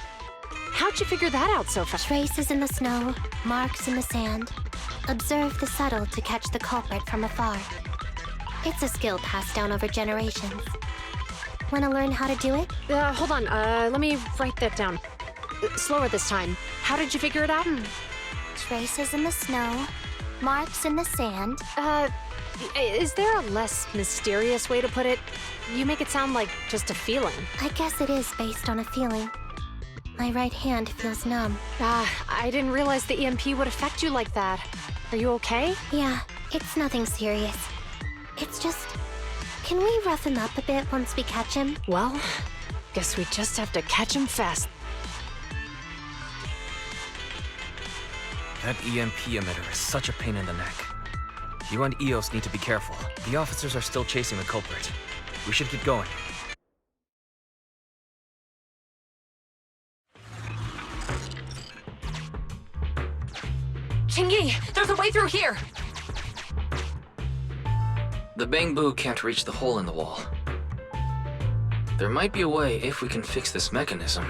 How'd you figure that out so fast? Traces in the snow, marks in the sand. Observe the subtle to catch the culprit from afar. It's a skill passed down over generations. Wanna learn how to do it? Hold on, let me write that down. Slower this time. How did you figure it out? Traces in the snow, marks in the sand. Is there a less mysterious way to put it? You make it sound like just a feeling. I guess it is based on a feeling. My right hand feels numb. I didn't realize the EMP would affect you like that. Are you okay? Yeah, it's nothing serious. It's just... Can we rough him up a bit once we catch him? Well, guess we just have to catch him fast. That EMP emitter is such a pain in the neck. You and EOS need to be careful. The officers are still chasing the culprit. We should keep going. Qingyi, there's a way through here! The bamboo can't reach the hole in the wall. There might be a way if we can fix this mechanism.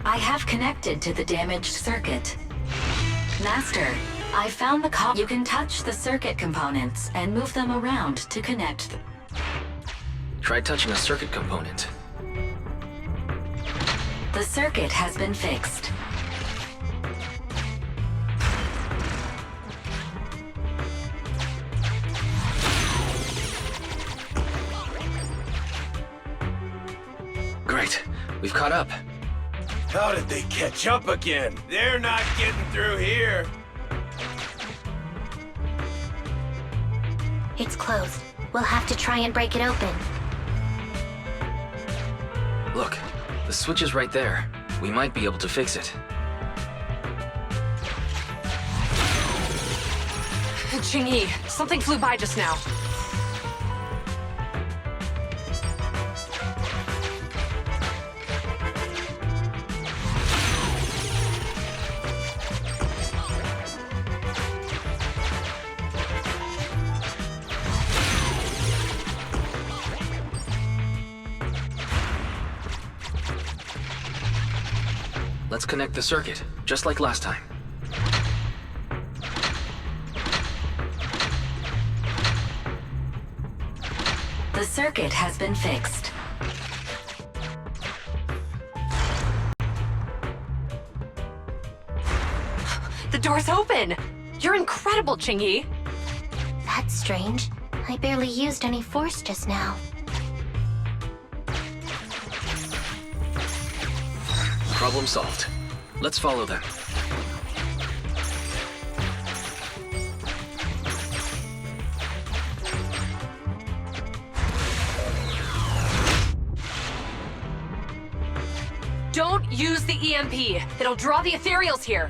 I have connected to the damaged circuit. Master, I found the call. You can touch the circuit components and move them around to connect them. Try touching a circuit component. The circuit has been fixed. Great. We've caught up. How did they catch up again? They're not getting through here. It's closed. We'll have to try and break it open. Look, the switch is right there. We might be able to fix it. Qingyi, something flew by just now. Let's connect the circuit, just like last time. The circuit has been fixed. The door's open! You're incredible, Qingyi! That's strange. I barely used any force just now. Problem solved. Let's follow them. Don't use the EMP! It'll draw the ethereals here!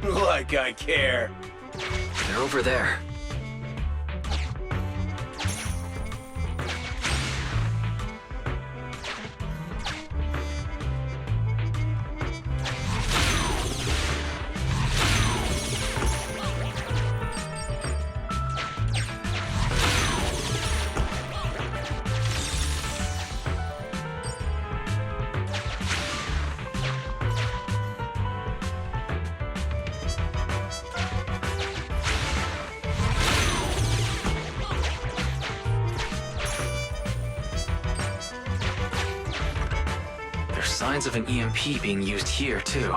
Like I care. They're over there. Signs of an EMP being used here, too.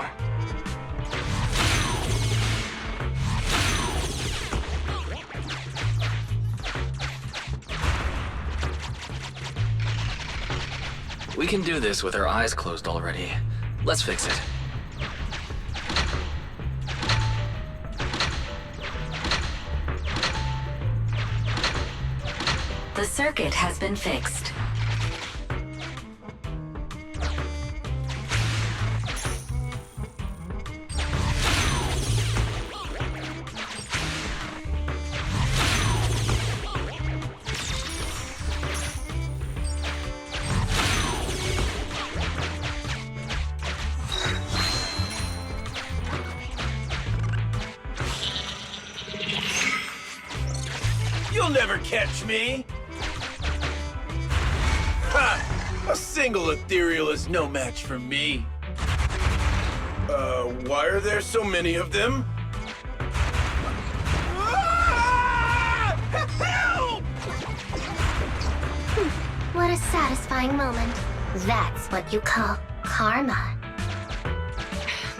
We can do this with our eyes closed already. Let's fix it. The circuit has been fixed. You'll never catch me! Ha! A single ethereal is no match for me. Why are there so many of them? Ah! Help! What a satisfying moment. That's what you call karma.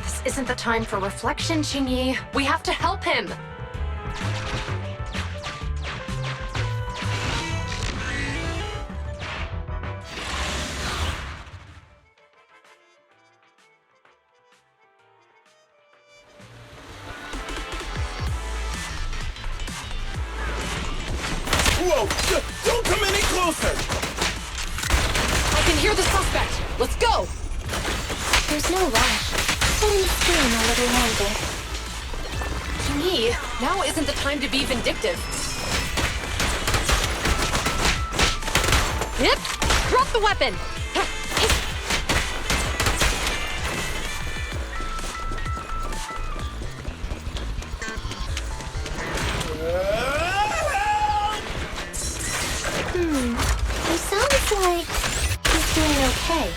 This isn't the time for reflection, Qingyi. We have to help him! Whoa! Don't come any closer! I can hear the suspect! Let's go! There's no rush. Let him scream a little longer. Qingyi, now isn't the time to be vindictive. Yep! Drop the weapon! He sounds like he's doing okay.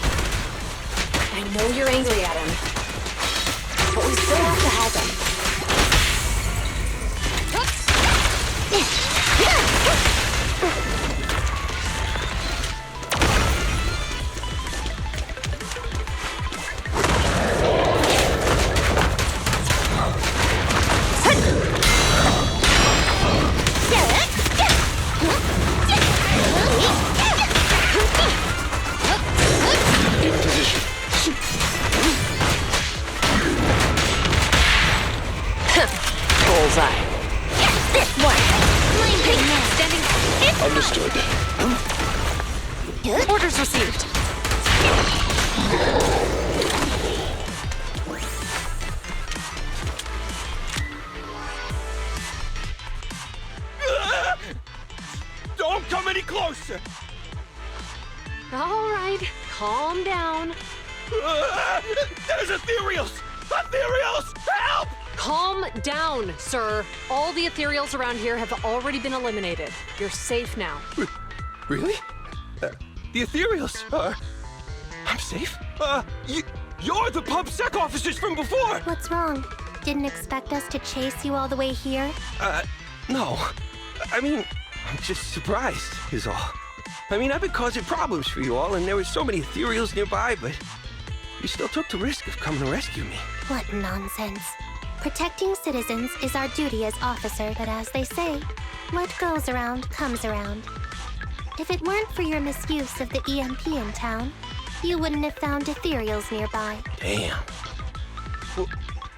I know you're angry at him, but we still have to help him. Bullseye. This one. Blinding now. Understood. Orders received. Don't come any closer! All right, calm down. There's ethereals! Ethereals! Help! Calm down, sir. All the ethereals around here have already been eliminated. You're safe now. Really? The ethereals are... I'm safe? You're the pub sec officers from before! What's wrong? Didn't expect us to chase you all the way here? No. I mean, I'm just surprised, is all. I mean, I've been causing problems for you all, and there were so many ethereals nearby, but you still took the risk of coming to rescue me. What nonsense. Protecting citizens is our duty as officer, but as they say, what goes around comes around. If it weren't for your misuse of the EMP in town, you wouldn't have found ethereals nearby. Damn.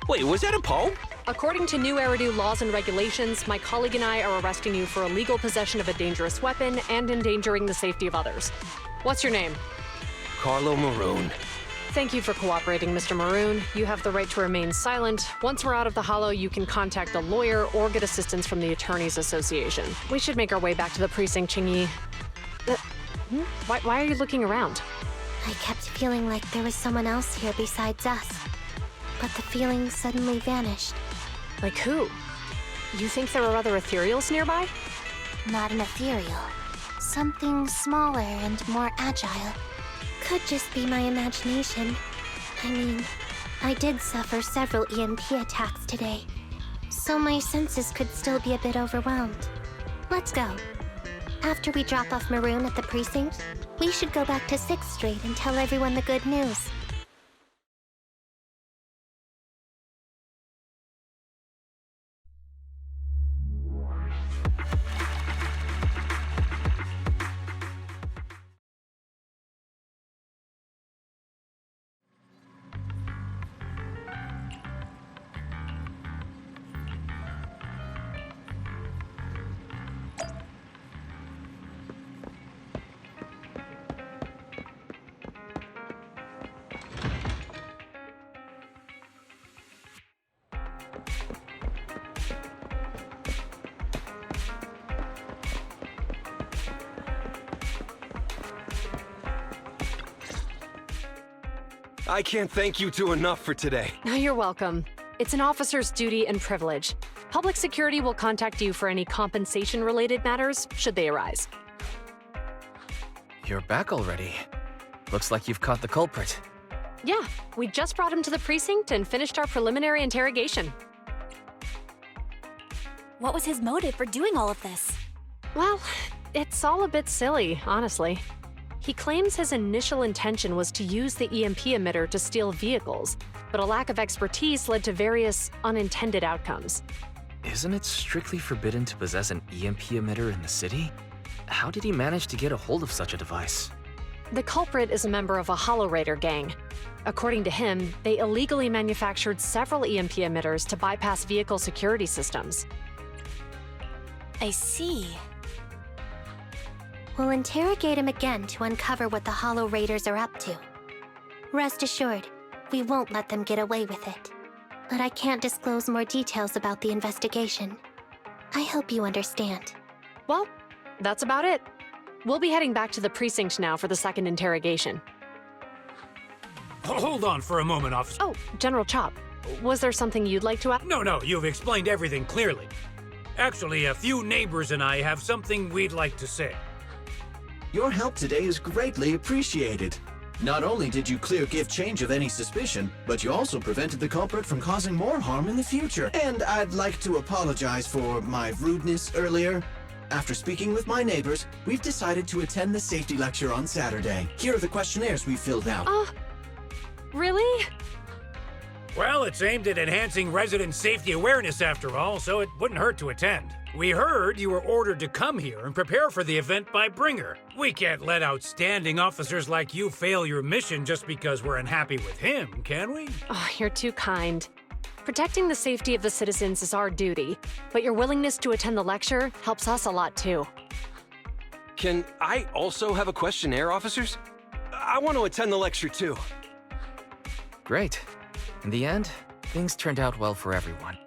Wait, was that a poem? According to new Eridu laws and regulations, my colleague and I are arresting you for illegal possession of a dangerous weapon and endangering the safety of others. What's your name? Carlo Maroon. Thank you for cooperating, Mr. Maroon. You have the right to remain silent. Once we're out of the hollow, you can contact a lawyer or get assistance from the Attorneys Association. We should make our way back to the precinct, Qingyi. Why are you looking around? I kept feeling like there was someone else here besides us. But the feeling suddenly vanished. Like who? You think there are other ethereals nearby? Not an ethereal. Something smaller and more agile. Could just be my imagination. I mean, I did suffer several EMP attacks today, so my senses could still be a bit overwhelmed. Let's go. After we drop off Maroon at the precinct, we should go back to 6th Street and tell everyone the good news. I can't thank you two enough for today. You're welcome. It's an officer's duty and privilege. Public security will contact you for any compensation-related matters, should they arise. You're back already. Looks like you've caught the culprit. Yeah, we just brought him to the precinct and finished our preliminary interrogation. What was his motive for doing all of this? Well, it's all a bit silly, honestly. He claims his initial intention was to use the EMP emitter to steal vehicles, but a lack of expertise led to various unintended outcomes. Isn't it strictly forbidden to possess an EMP emitter in the city? How did he manage to get a hold of such a device? The culprit is a member of a Hollow Raider gang. According to him, they illegally manufactured several EMP emitters to bypass vehicle security systems. I see. We'll interrogate him again to uncover what the Hollow Raiders are up to. Rest assured, we won't let them get away with it. But I can't disclose more details about the investigation. I hope you understand. Well, that's about it. We'll be heading back to the precinct now for the second interrogation. Hold on for a moment, officer. Oh, General Chop, was there something you'd like to add? No, you've explained everything clearly. Actually, a few neighbors and I have something we'd like to say. Your help today is greatly appreciated. Not only did you clear Give Change of any suspicion, but you also prevented the culprit from causing more harm in the future. And I'd like to apologize for my rudeness earlier. After speaking with my neighbors, we've decided to attend the safety lecture on Saturday. Here are the questionnaires we filled out. Really? Well, it's aimed at enhancing resident safety awareness after all, so it wouldn't hurt to attend. We heard you were ordered to come here and prepare for the event by Bringer. We can't let outstanding officers like you fail your mission just because we're unhappy with him, can we? Oh, you're too kind. Protecting the safety of the citizens is our duty, but your willingness to attend the lecture helps us a lot too. Can I also have a questionnaire, officers? I want to attend the lecture too. Great. In the end, things turned out well for everyone.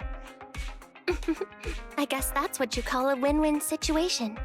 I guess that's what you call a win-win situation.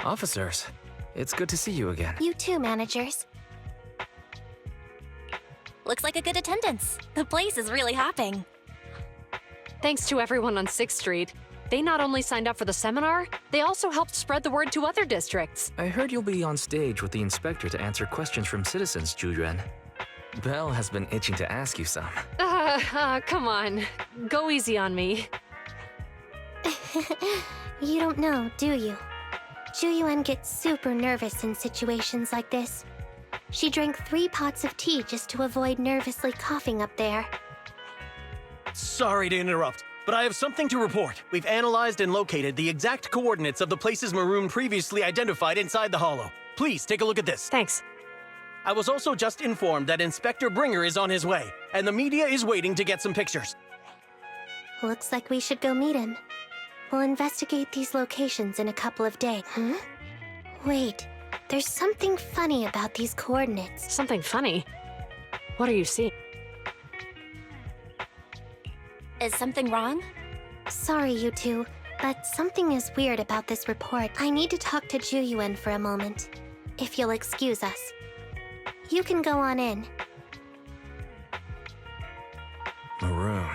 Officers, it's good to see you again. You too, managers. Looks like a good attendance. The place is really hopping. Thanks to everyone on 6th Street. They not only signed up for the seminar, they also helped spread the word to other districts. I heard you'll be on stage with the inspector to answer questions from citizens, Zhu. Belle has been itching to ask you some. Come on. Go easy on me. You don't know, do you? Yuan gets super nervous in situations like this. She drank 3 pots of tea just to avoid nervously coughing up there. Sorry to interrupt, but I have something to report. We've analyzed and located the exact coordinates of the places Maroon previously identified inside the hollow. Please take a look at this. Thanks. I was also just informed that Inspector Bringer is on his way, and the media is waiting to get some pictures. Looks like we should go meet him. We'll investigate these locations in a couple of days. Wait, there's something funny about these coordinates. Something funny? What are you seeing? Is something wrong? Sorry, you two, but something is weird about this report. I need to talk to Yuan for a moment, if you'll excuse us. You can go on in. Maroon.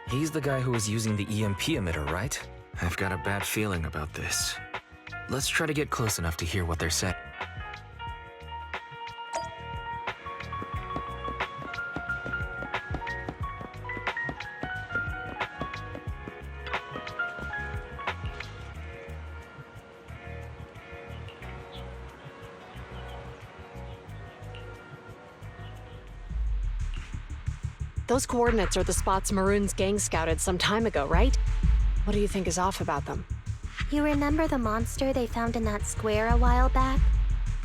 He's the guy who was using the EMP emitter, right? I've got a bad feeling about this. Let's try to get close enough to hear what they're saying. Those coordinates are the spots Maroon's gang scouted some time ago, right? What do you think is off about them? You remember the monster they found in that square a while back?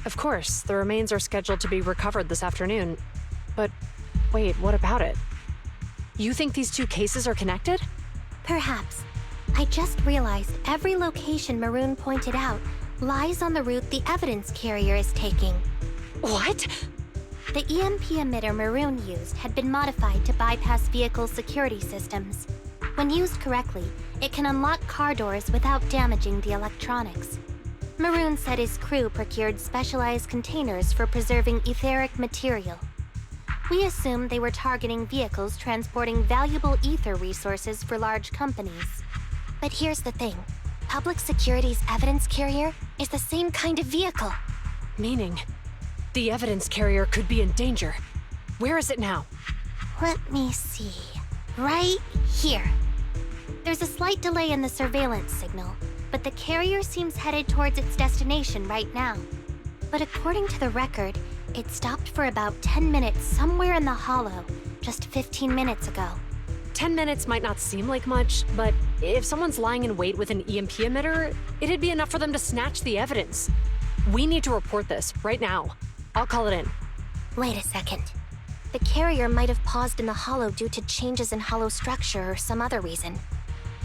Of course, the remains are scheduled to be recovered this afternoon. But wait, what about it? You think these 2 cases are connected? Perhaps. I just realized every location Maroon pointed out lies on the route the evidence carrier is taking. What? The EMP emitter Maroon used had been modified to bypass vehicle security systems. When used correctly, it can unlock car doors without damaging the electronics. Maroon said his crew procured specialized containers for preserving etheric material. We assumed they were targeting vehicles transporting valuable ether resources for large companies. But here's the thing. Public Security's evidence carrier is the same kind of vehicle. Meaning, the evidence carrier could be in danger. Where is it now? Let me see. Right here. There's a slight delay in the surveillance signal, but the carrier seems headed towards its destination right now. But according to the record, it stopped for about 10 minutes somewhere in the hollow, just 15 minutes ago. 10 minutes might not seem like much, but if someone's lying in wait with an EMP emitter, it'd be enough for them to snatch the evidence. We need to report this right now. I'll call it in. Wait a second. The carrier might have paused in the hollow due to changes in hollow structure or some other reason.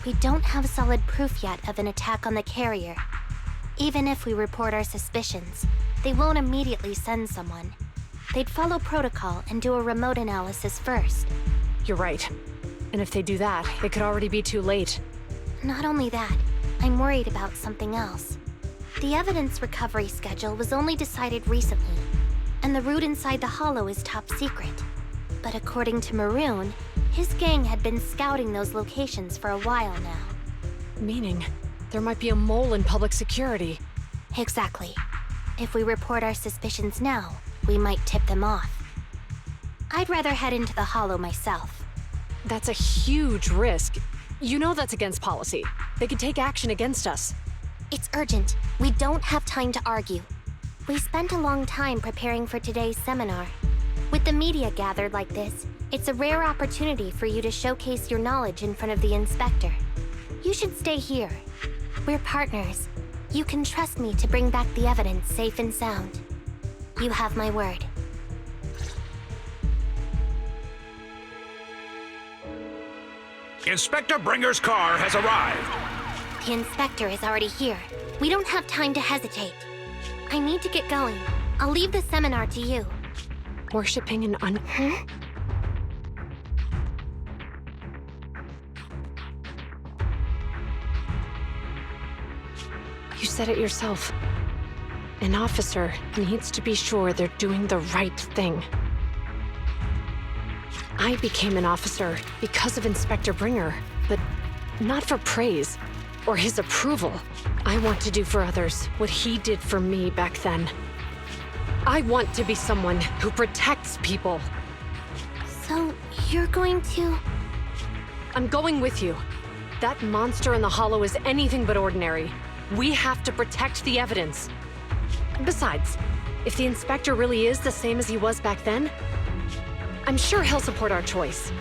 We don't have solid proof yet of an attack on the carrier. Even if we report our suspicions, they won't immediately send someone. They'd follow protocol and do a remote analysis first. You're right. And if they do that, it could already be too late. Not only that, I'm worried about something else. The evidence recovery schedule was only decided recently, and the route inside the hollow is top secret. But according to Maroon, his gang had been scouting those locations for a while now. Meaning, there might be a mole in public security. Exactly. If we report our suspicions now, we might tip them off. I'd rather head into the hollow myself. That's a huge risk. You know that's against policy. They could take action against us. It's urgent. We don't have time to argue. We spent a long time preparing for today's seminar. With the media gathered like this, it's a rare opportunity for you to showcase your knowledge in front of the inspector. You should stay here. We're partners. You can trust me to bring back the evidence safe and sound. You have my word. Inspector Bringer's car has arrived. The inspector is already here. We don't have time to hesitate. I need to get going. I'll leave the seminar to you. Worshipping an You said it yourself. An officer needs to be sure they're doing the right thing. I became an officer because of Inspector Bringer, but not for praise or his approval. I want to do for others what he did for me back then. I want to be someone who protects people. So, you're going to... I'm going with you. That monster in the hollow is anything but ordinary. We have to protect the evidence. Besides, if the inspector really is the same as he was back then, I'm sure he'll support our choice.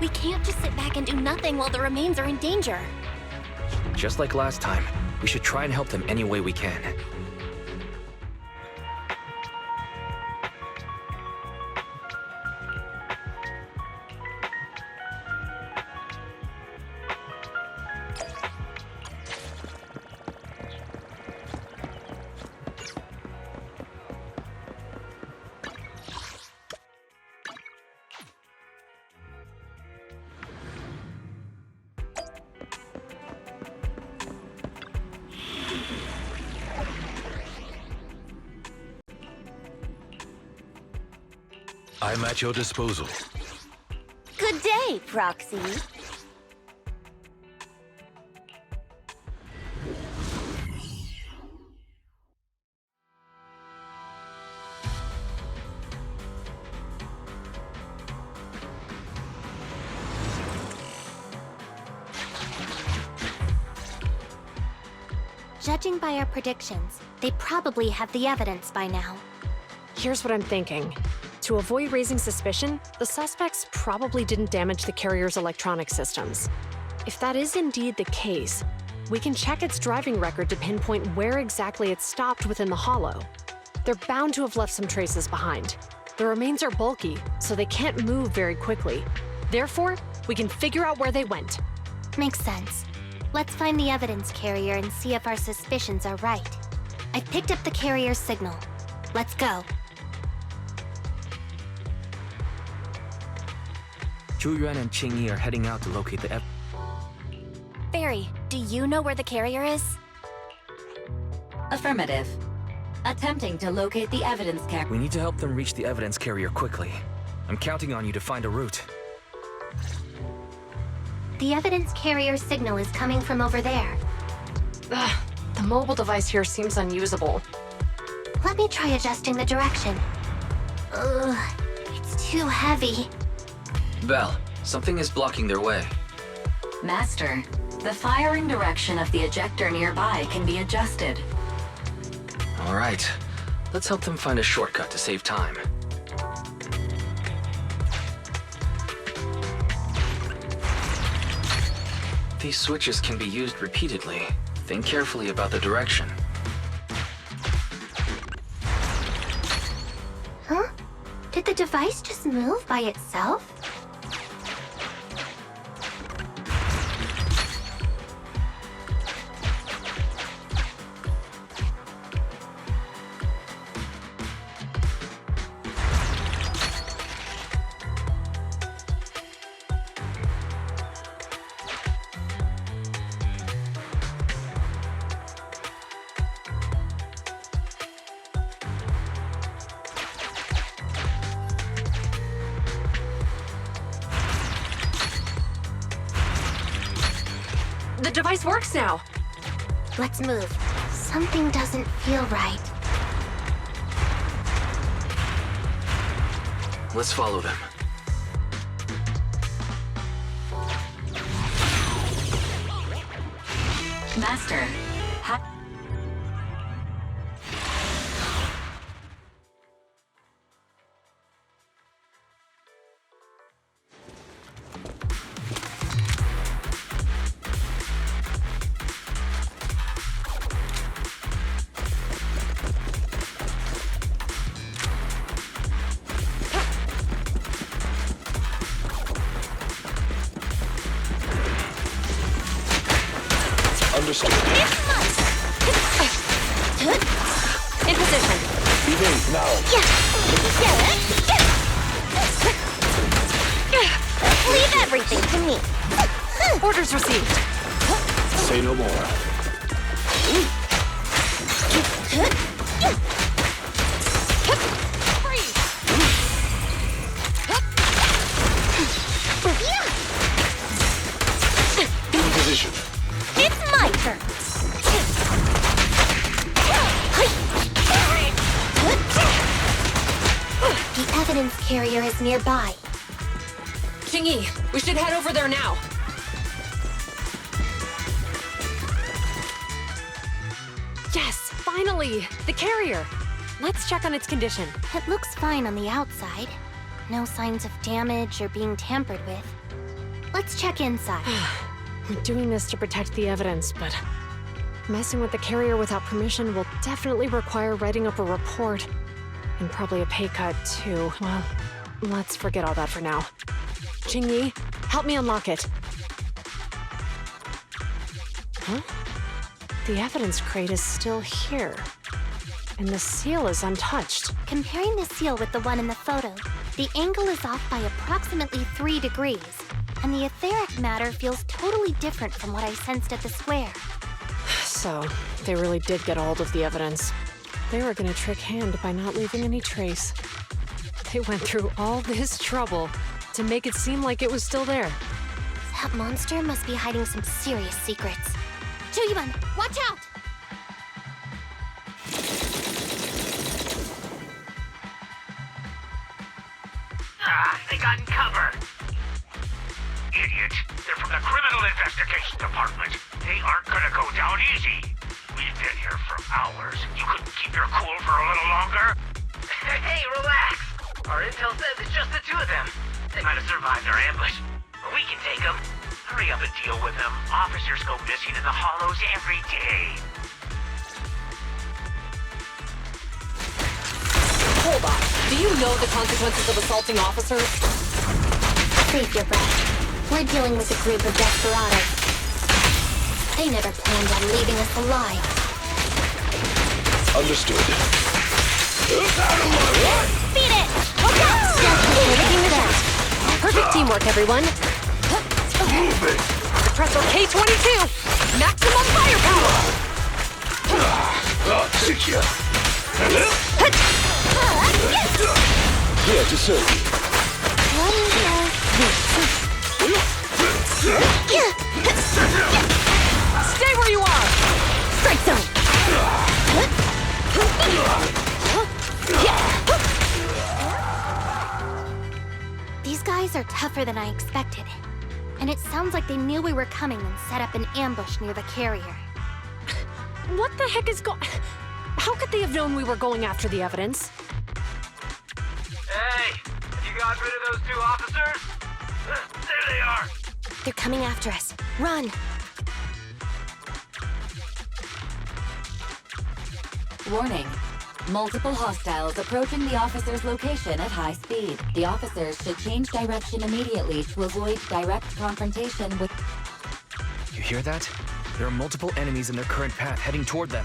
We can't just sit back and do nothing while the remains are in danger. Just like last time, we should try and help them any way we can. I'm at your disposal. Good day, Proxy. Judging by our predictions, they probably have the evidence by now. Here's what I'm thinking. To avoid raising suspicion, the suspects probably didn't damage the carrier's electronic systems. If that is indeed the case, we can check its driving record to pinpoint where exactly it stopped within the hollow. They're bound to have left some traces behind. The remains are bulky, so they can't move very quickly. Therefore, we can figure out where they went. Makes sense. Let's find the evidence carrier and see if our suspicions are right. I picked up the carrier's signal. Let's go. Yuan and Qingyi are heading out to locate the Barry, do you know where the carrier is? Affirmative. Attempting to locate the evidence carrier. We need to help them reach the evidence carrier quickly. I'm counting on you to find a route. The evidence carrier signal is coming from over there. Ugh, the mobile device here seems unusable. Let me try adjusting the direction. Ugh, it's too heavy. Belle, something is blocking their way. Master, the firing direction of the ejector nearby can be adjusted. All right, let's help them find a shortcut to save time. These switches can be used repeatedly. Think carefully about the direction. Huh? Did the device just move by itself? The device works now! Let's move. Something doesn't feel right. Let's follow them. Master, Understood. In position. Begin now. Leave everything to me. Orders received. Say no more. In position. It's my turn. The evidence carrier is nearby. Qingyi, we should head over there now. Yes, finally! The carrier! Let's check on its condition. It looks fine on the outside. No signs of damage or being tampered with. Let's check inside. We're doing this to protect the evidence, but messing with the carrier without permission will definitely require writing up a report. And probably a pay cut, too. Well, let's forget all that for now. Qingyi, help me unlock it. Huh? The evidence crate is still here. And the seal is untouched. Comparing the seal with the one in the photo, the angle is off by approximately 3 degrees, and the etheric matter feels totally different from what I sensed at the square. So, they really did get a hold of the evidence. They were gonna trick Hand by not leaving any trace. They went through all this trouble to make it seem like it was still there. That monster must be hiding some serious secrets. Yuan, watch out! They got in cover. Idiot. They're from the Criminal Investigation Department. They aren't gonna go down easy. We've been here for hours. You couldn't keep your cool for a little longer? Hey, relax. Our intel says it's just the 2 of them. They might have survived our ambush. But we can take them. Hurry up and deal with them. Officers go missing in the hollows every day. Hold on. Do you know the consequences of assaulting officers? Save your breath. We're dealing with a group of desperados. They never planned on leaving us alive. Understood. Beat it! Look out! Definitely taking the shot. Perfect teamwork, everyone. Move it! Compressor K-22! Maximum firepower! I'll take ya. Here to serve you. What is Stay where you are! Strike zone! These guys are tougher than I expected. And it sounds like they knew we were coming and set up an ambush near the carrier. What the heck is going... How could they have known we were going after the evidence? Hey, have you got rid of those 2 officers? There they are. They're coming after us. Run! Warning. Multiple hostiles approaching the officer's location at high speed. The officers should change direction immediately to avoid direct confrontation with... You hear that? There are multiple enemies in their current path heading toward them.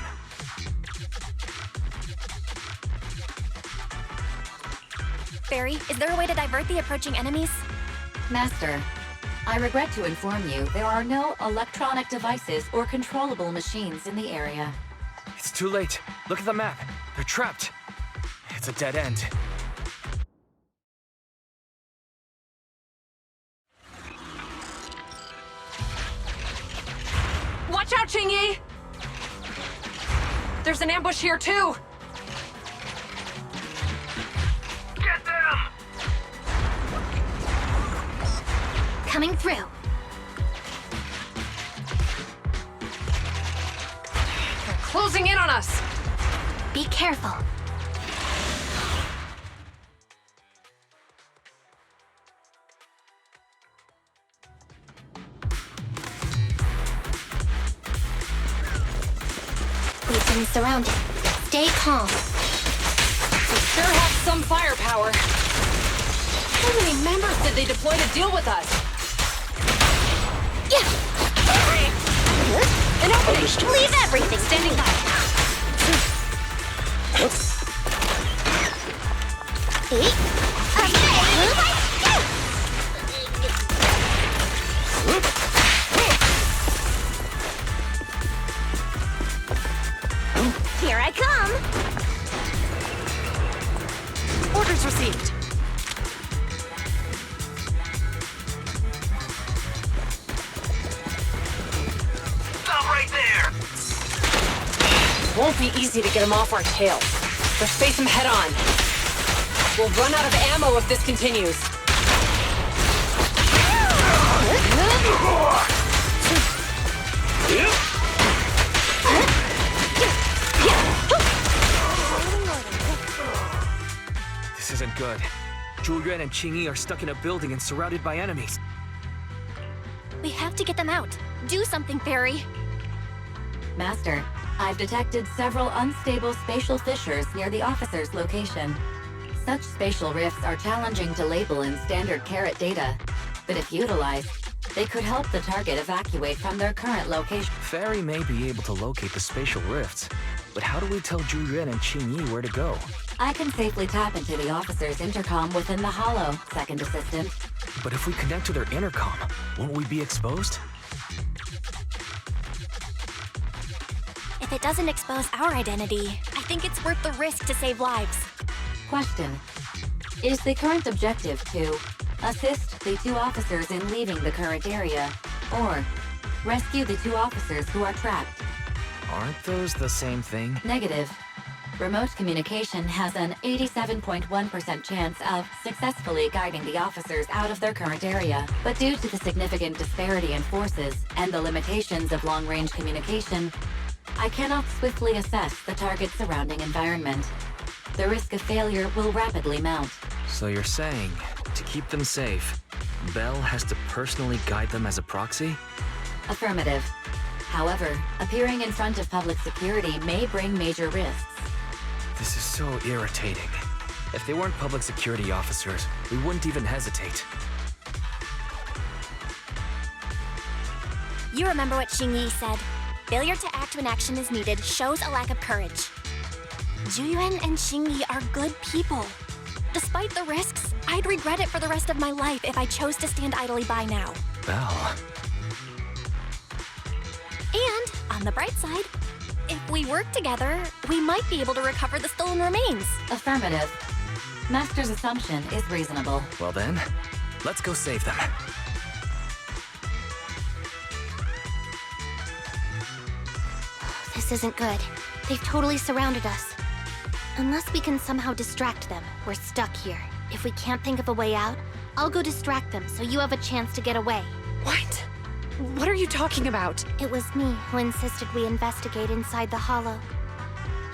Barry, is there a way to divert the approaching enemies? Master, I regret to inform you there are no electronic devices or controllable machines in the area. It's too late. Look at the map. They're trapped. It's a dead end. Watch out, Qingyi! There's an ambush here, too! Get them! Coming through. They're closing in on us! Be careful. We've been surrounded. Stay calm. We sure have some firepower. How many members did they deploy to deal with us? Yeah. An opening! Understood. Leave everything. Standing by. Received. Stop right there! Won't be easy to get him off our tail. Let's face him head on. We'll run out of ammo if this continues. This isn't good. Yuan and Qingyi are stuck in a building and surrounded by enemies. We have to get them out. Do something, Fairy. Master, I've detected several unstable spatial fissures near the officer's location. Such spatial rifts are challenging to label in standard carat data, but if utilized, they could help the target evacuate from their current location. Fairy may be able to locate the spatial rifts, but how do we tell Yuan and Qingyi where to go? I can safely tap into the officer's intercom within the hollow, Second Assistant. But if we connect to their intercom, won't we be exposed? If it doesn't expose our identity, I think it's worth the risk to save lives. Question. Is the current objective to assist the 2 officers in leaving the current area, or rescue the 2 officers who are trapped? Aren't those the same thing? Negative. Remote communication has an 87.1% chance of successfully guiding the officers out of their current area. But due to the significant disparity in forces and the limitations of long-range communication, I cannot swiftly assess the target's surrounding environment. The risk of failure will rapidly mount. So you're saying, to keep them safe, Belle has to personally guide them as a proxy? Affirmative. However, appearing in front of public security may bring major risks. This is so irritating. If they weren't public security officers, we wouldn't even hesitate. You remember what Qingyi said? Failure to act when action is needed shows a lack of courage. Yuan and Qingyi are good people. Despite the risks, I'd regret it for the rest of my life if I chose to stand idly by now. Belle. And, on the bright side, if we work together, we might be able to recover the stolen remains. Affirmative. Master's assumption is reasonable. Well then, let's go save them. This isn't good. They've totally surrounded us. Unless we can somehow distract them, we're stuck here. If we can't think of a way out, I'll go distract them so you have a chance to get away. What? What are you talking about? It was me who insisted we investigate inside the hollow.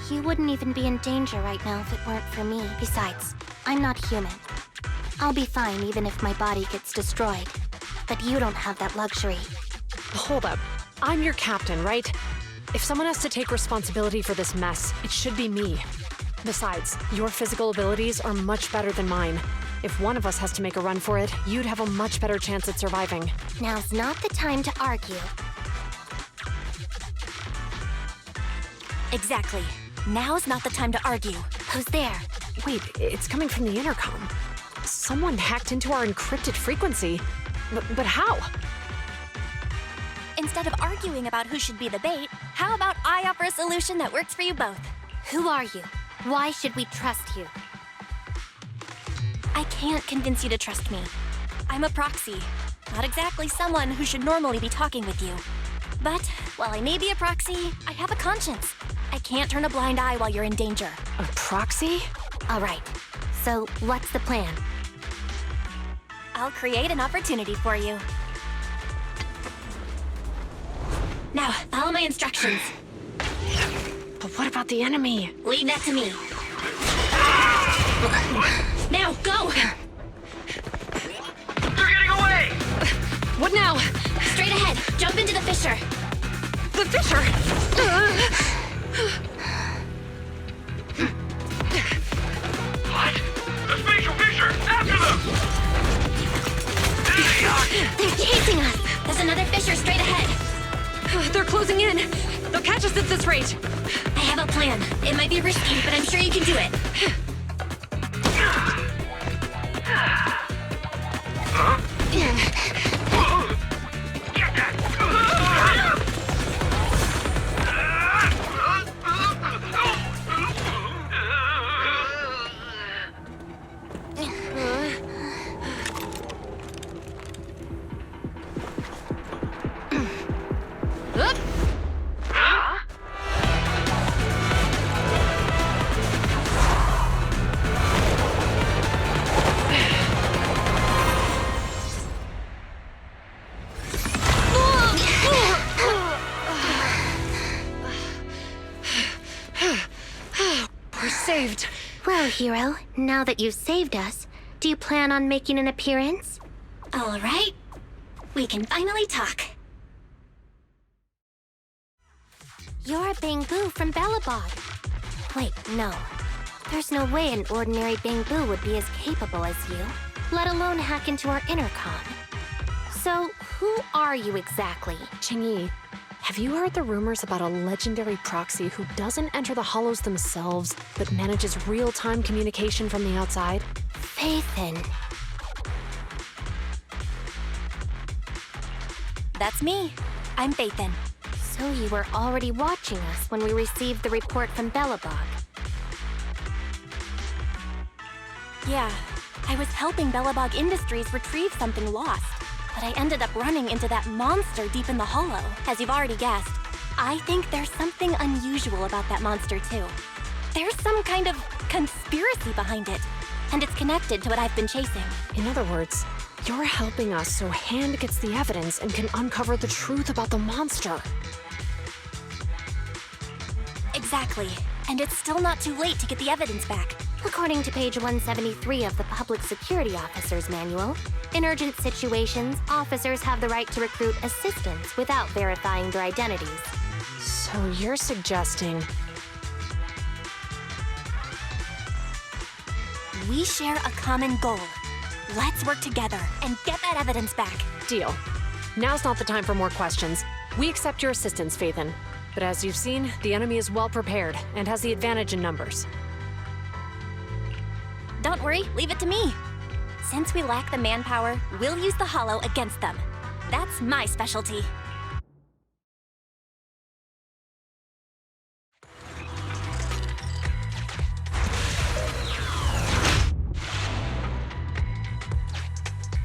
You wouldn't even be in danger right now if it weren't for me. Besides, I'm not human. I'll be fine even if my body gets destroyed. But you don't have that luxury. Hold up. I'm your captain, right? If someone has to take responsibility for this mess, it should be me. Besides, your physical abilities are much better than mine. If one of us has to make a run for it, you'd have a much better chance at surviving. Now's not the time to argue. Exactly. Now's not the time to argue. Who's there? Wait, it's coming from the intercom. Someone hacked into our encrypted frequency. But how? Instead of arguing about who should be the bait, how about I offer a solution that works for you both? Who are you? Why should we trust you? I can't convince you to trust me. I'm a proxy. Not exactly someone who should normally be talking with you. But, while I may be a proxy, I have a conscience. I can't turn a blind eye while you're in danger. A proxy? All right. So, what's the plan? I'll create an opportunity for you. Now, follow my instructions. But what about the enemy? Leave that to me. Now, go! They're getting away! What now? Straight ahead. Jump into the fissure. The fissure! What? The spatial fissure! After them! There they are! They're chasing us. There's another fissure straight ahead. They're closing in. They'll catch us at this rate. I have a plan. It might be risky, but I'm sure you can do it. Get that! arrived! Well, hero, now that you've saved us, do you plan on making an appearance? All right. We can finally talk. You're Bangbu from Belobog. Wait, no. There's no way an ordinary Bangbu would be as capable as you, let alone hack into our intercom. So, who are you exactly? Qingyi, have you heard the rumors about a legendary proxy who doesn't enter the hollows themselves, but manages real-time communication from the outside? Faithin. That's me. I'm Faithin. So you were already watching us when we received the report from Belobog. Yeah, I was helping Belobog Industries retrieve something lost, but I ended up running into that monster deep in the hollow. As you've already guessed, I think there's something unusual about that monster too. There's some kind of conspiracy behind it, and it's connected to what I've been chasing. In other words, you're helping us so Hand gets the evidence and can uncover the truth about the monster. Exactly, and it's still not too late to get the evidence back. According to page 173 of the Public Security Officer's Manual, in urgent situations, officers have the right to recruit assistants without verifying their identities. So you're suggesting... We share a common goal. Let's work together and get that evidence back. Deal. Now's not the time for more questions. We accept your assistance, Faithin. But as you've seen, the enemy is well prepared and has the advantage in numbers. Don't worry, leave it to me. Since we lack the manpower, we'll use the hollow against them. That's my specialty.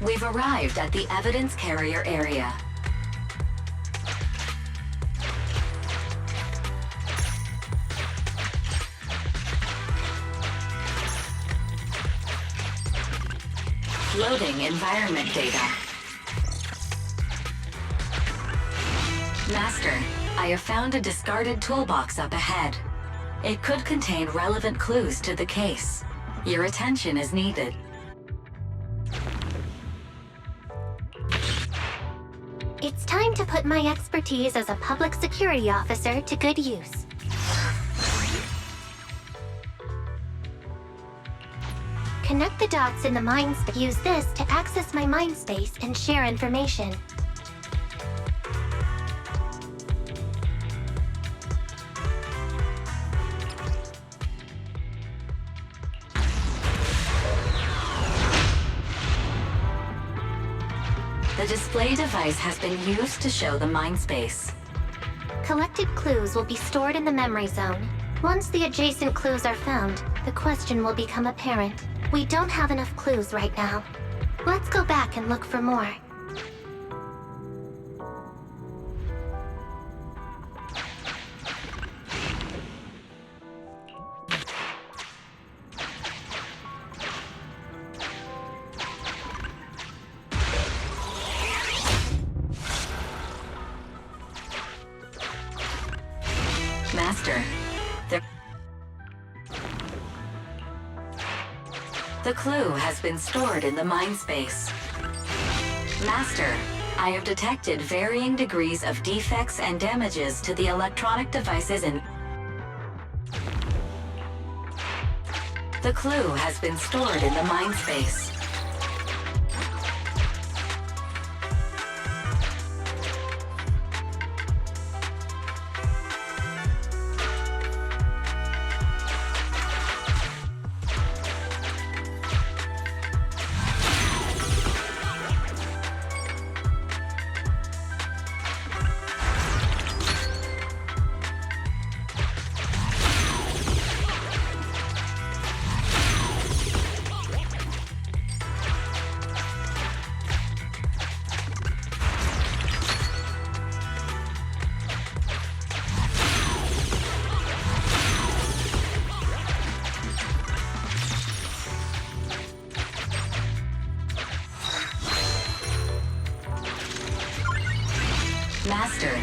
We've arrived at the evidence carrier area. Loading environment data. Master, I have found a discarded toolbox up ahead. It could contain relevant clues to the case. Your attention is needed. It's time to put my expertise as a public security officer to good use. Connect the dots in the mind space. Use this to access my mind space and share information. The display device has been used to show the mind space. Collected clues will be stored in the memory zone. Once the adjacent clues are found, the question will become apparent. We don't have enough clues right now. Let's go back and look for more. Master, the clue has been stored in the mind space. Master, I have detected varying degrees of defects and damages to the electronic devices in... The clue has been stored in the mind space. Master.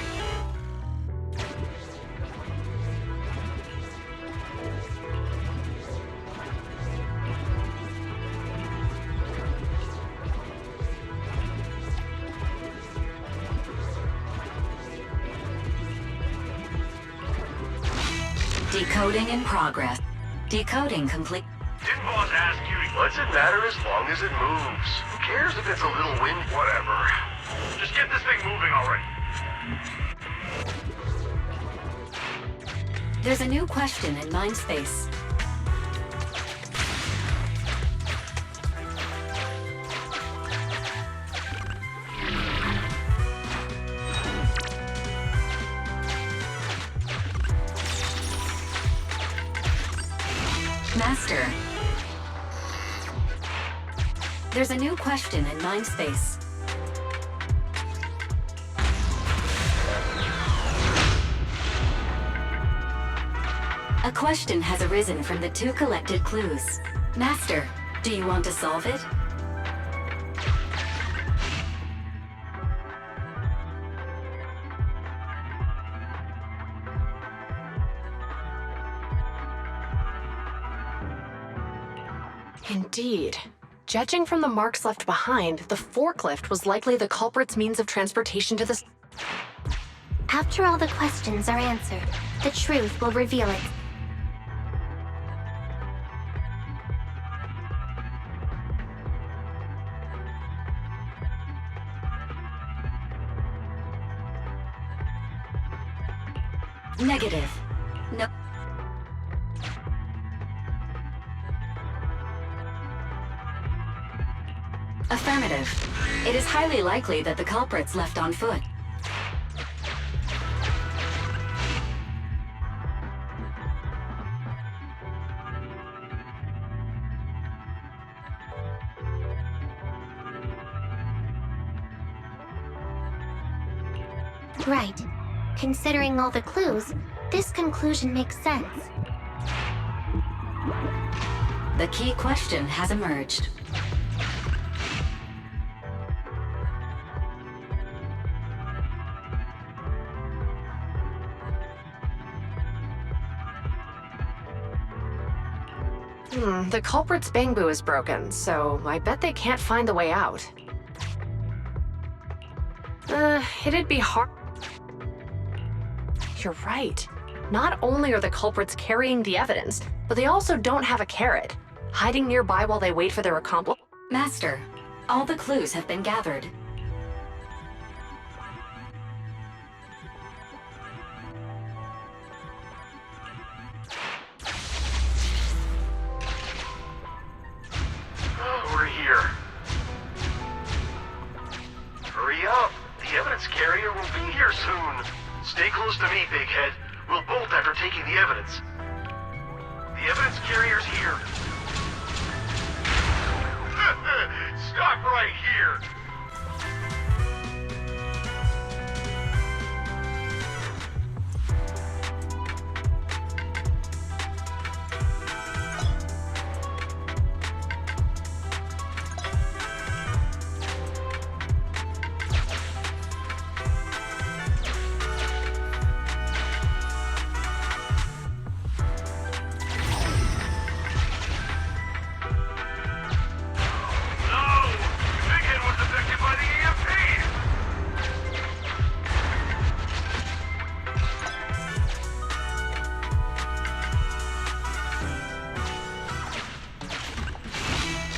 Decoding in progress. Decoding complete. Didn't boss ask you? What's it matter as long as it moves? Who cares if it's a little wind? Whatever. Just get this thing moving already. There's a new question in Mindspace. Master. There's a new question in Mindspace. A question has arisen from the 2 collected clues. Master, do you want to solve it? Indeed. Judging from the marks left behind, the forklift was likely the culprit's means of transportation to the... After all the questions are answered, the truth will reveal it. Negative. No. Affirmative. It is highly likely that the culprit's left on foot. Right. Considering all the clues, this conclusion makes sense. The key question has emerged. The culprit's bamboo is broken, so I bet they can't find the way out. It'd be hard... You're right. Not only are the culprits carrying the evidence, but they also don't have a carrot, hiding nearby while they wait for their accomplice. Master, all the clues have been gathered. We're here. Hurry up. The evidence carrier will be here soon. Stay close to me, big head. We'll bolt after taking the evidence. The evidence carrier's here. Stop right here.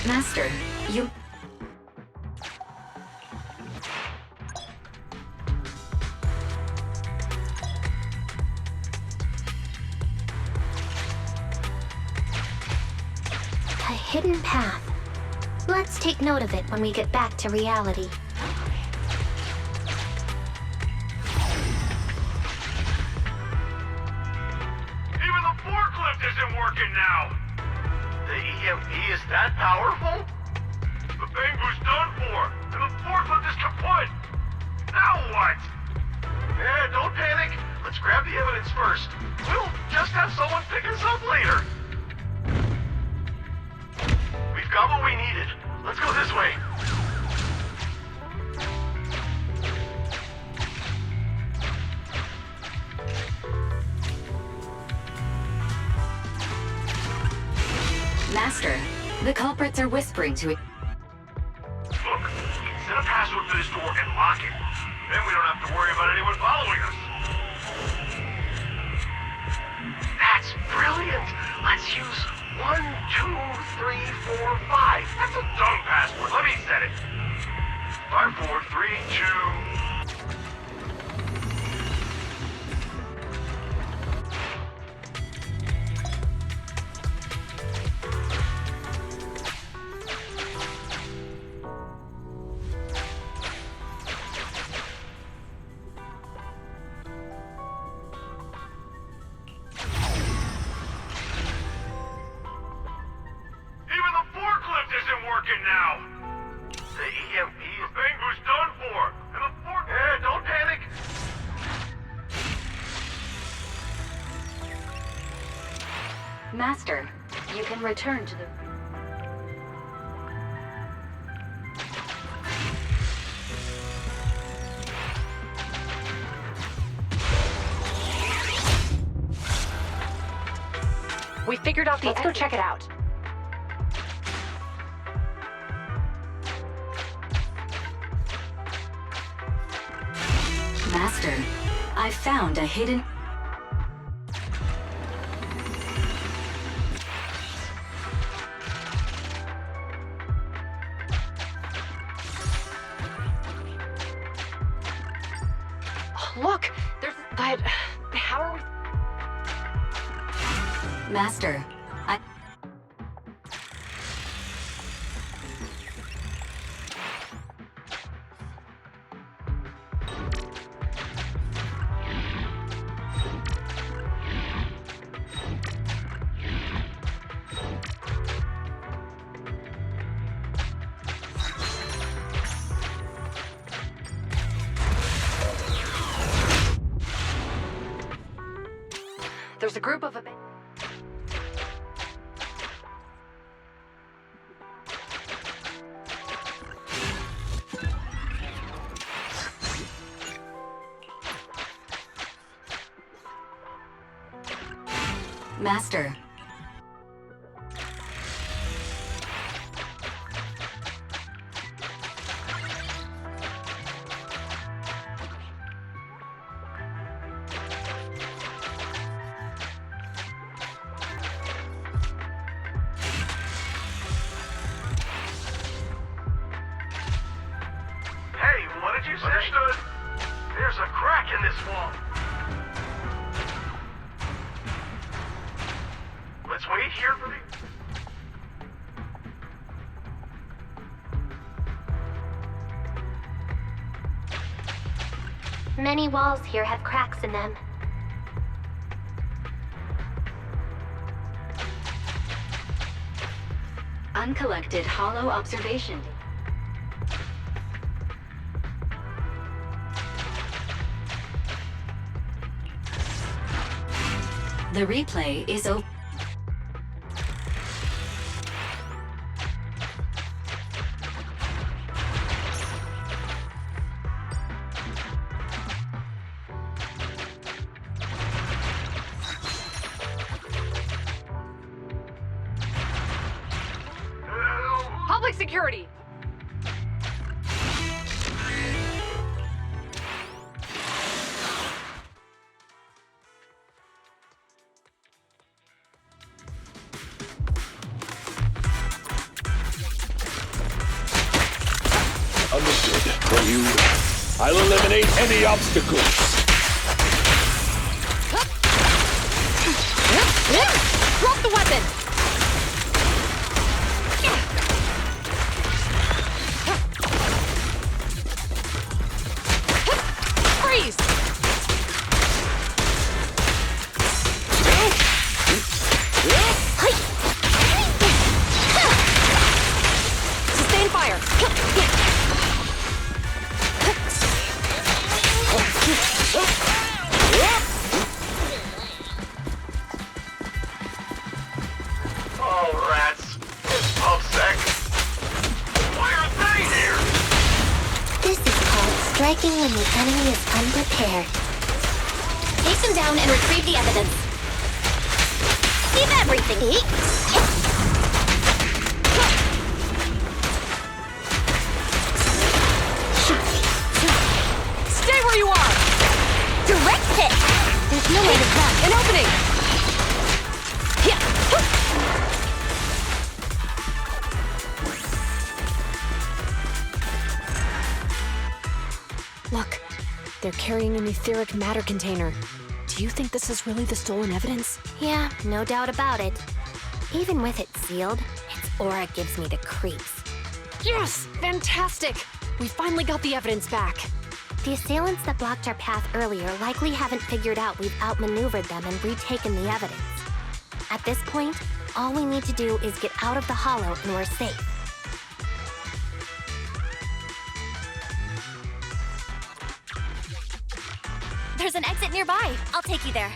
Master, you... A hidden path. Let's take note of it when we get back to reality. Even the forklift isn't working now. The EMP is that powerful? The bamboo's done for, and the forklift is kaput. Now what? Yeah, don't panic. Let's grab the evidence first. We'll just have someone pick us up later. We've got what we needed. Let's go this way. Master, the culprits are whispering to it. Look, set a password for this door and lock it. Then we don't have to worry about anyone following us. That's That's brilliant. Let's use 1, 2, 3, 4, 5. That's a dumb password. Let me set it. 5, 4, 3, 2. Master, you can return to the... We figured out the... Let's go check it out. Master, I found a hidden... Look, there's that... How are we... Master, I... There's a group of... Master. Hey, what did you say? Understood. There's a crack in this wall. Let's wait here for the... Many walls here have cracks in them. Uncollected hollow observation. The replay is open. Public security! Understood. For you, I'll eliminate any obstacles. Drop the weapon! Freeze! Sustain fire! Oh, rats. It's pubsec. Why are they here? This is called striking when the enemy is unprepared. Take them down and retrieve the evidence. Keep everything. Stay where you are! Direct hit! There's no way to run. An opening! Look, they're carrying an etheric matter container. Do you think this is really the stolen evidence? Yeah, no doubt about it. Even with it sealed, its aura gives me the creeps. Yes! Fantastic! We finally got the evidence back. The assailants that blocked our path earlier likely haven't figured out we've outmaneuvered them and retaken the evidence. At this point, all we need to do is get out of the hollow and we're safe. There's an exit nearby. I'll take you there.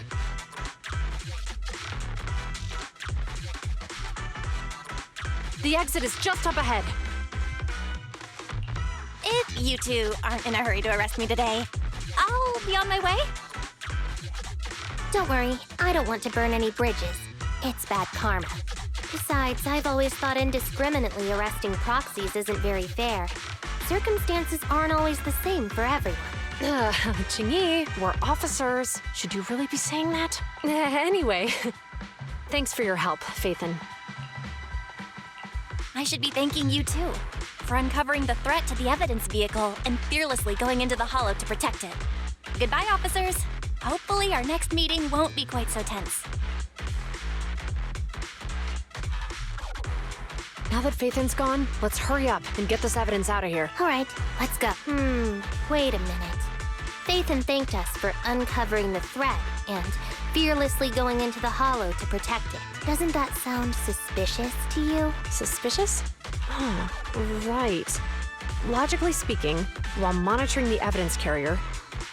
The exit is just up ahead. If you two aren't in a hurry to arrest me today, I'll be on my way. Don't worry, I don't want to burn any bridges. It's bad karma. Besides, I've always thought indiscriminately arresting proxies isn't very fair. Circumstances aren't always the same for everyone. Qingyi, we're officers. Should you really be saying that? Anyway, thanks for your help, Phaethon. I should be thanking you too, for uncovering the threat to the evidence vehicle and fearlessly going into the hollow to protect it. Goodbye, officers. Hopefully our next meeting won't be quite so tense. Now that Phaethon's gone, let's hurry up and get this evidence out of here. All right, let's go. Wait a minute. Phaethon thanked us for uncovering the threat and fearlessly going into the hollow to protect it. Doesn't that sound suspicious to you? Suspicious? Oh, right. Logically speaking, while monitoring the evidence carrier,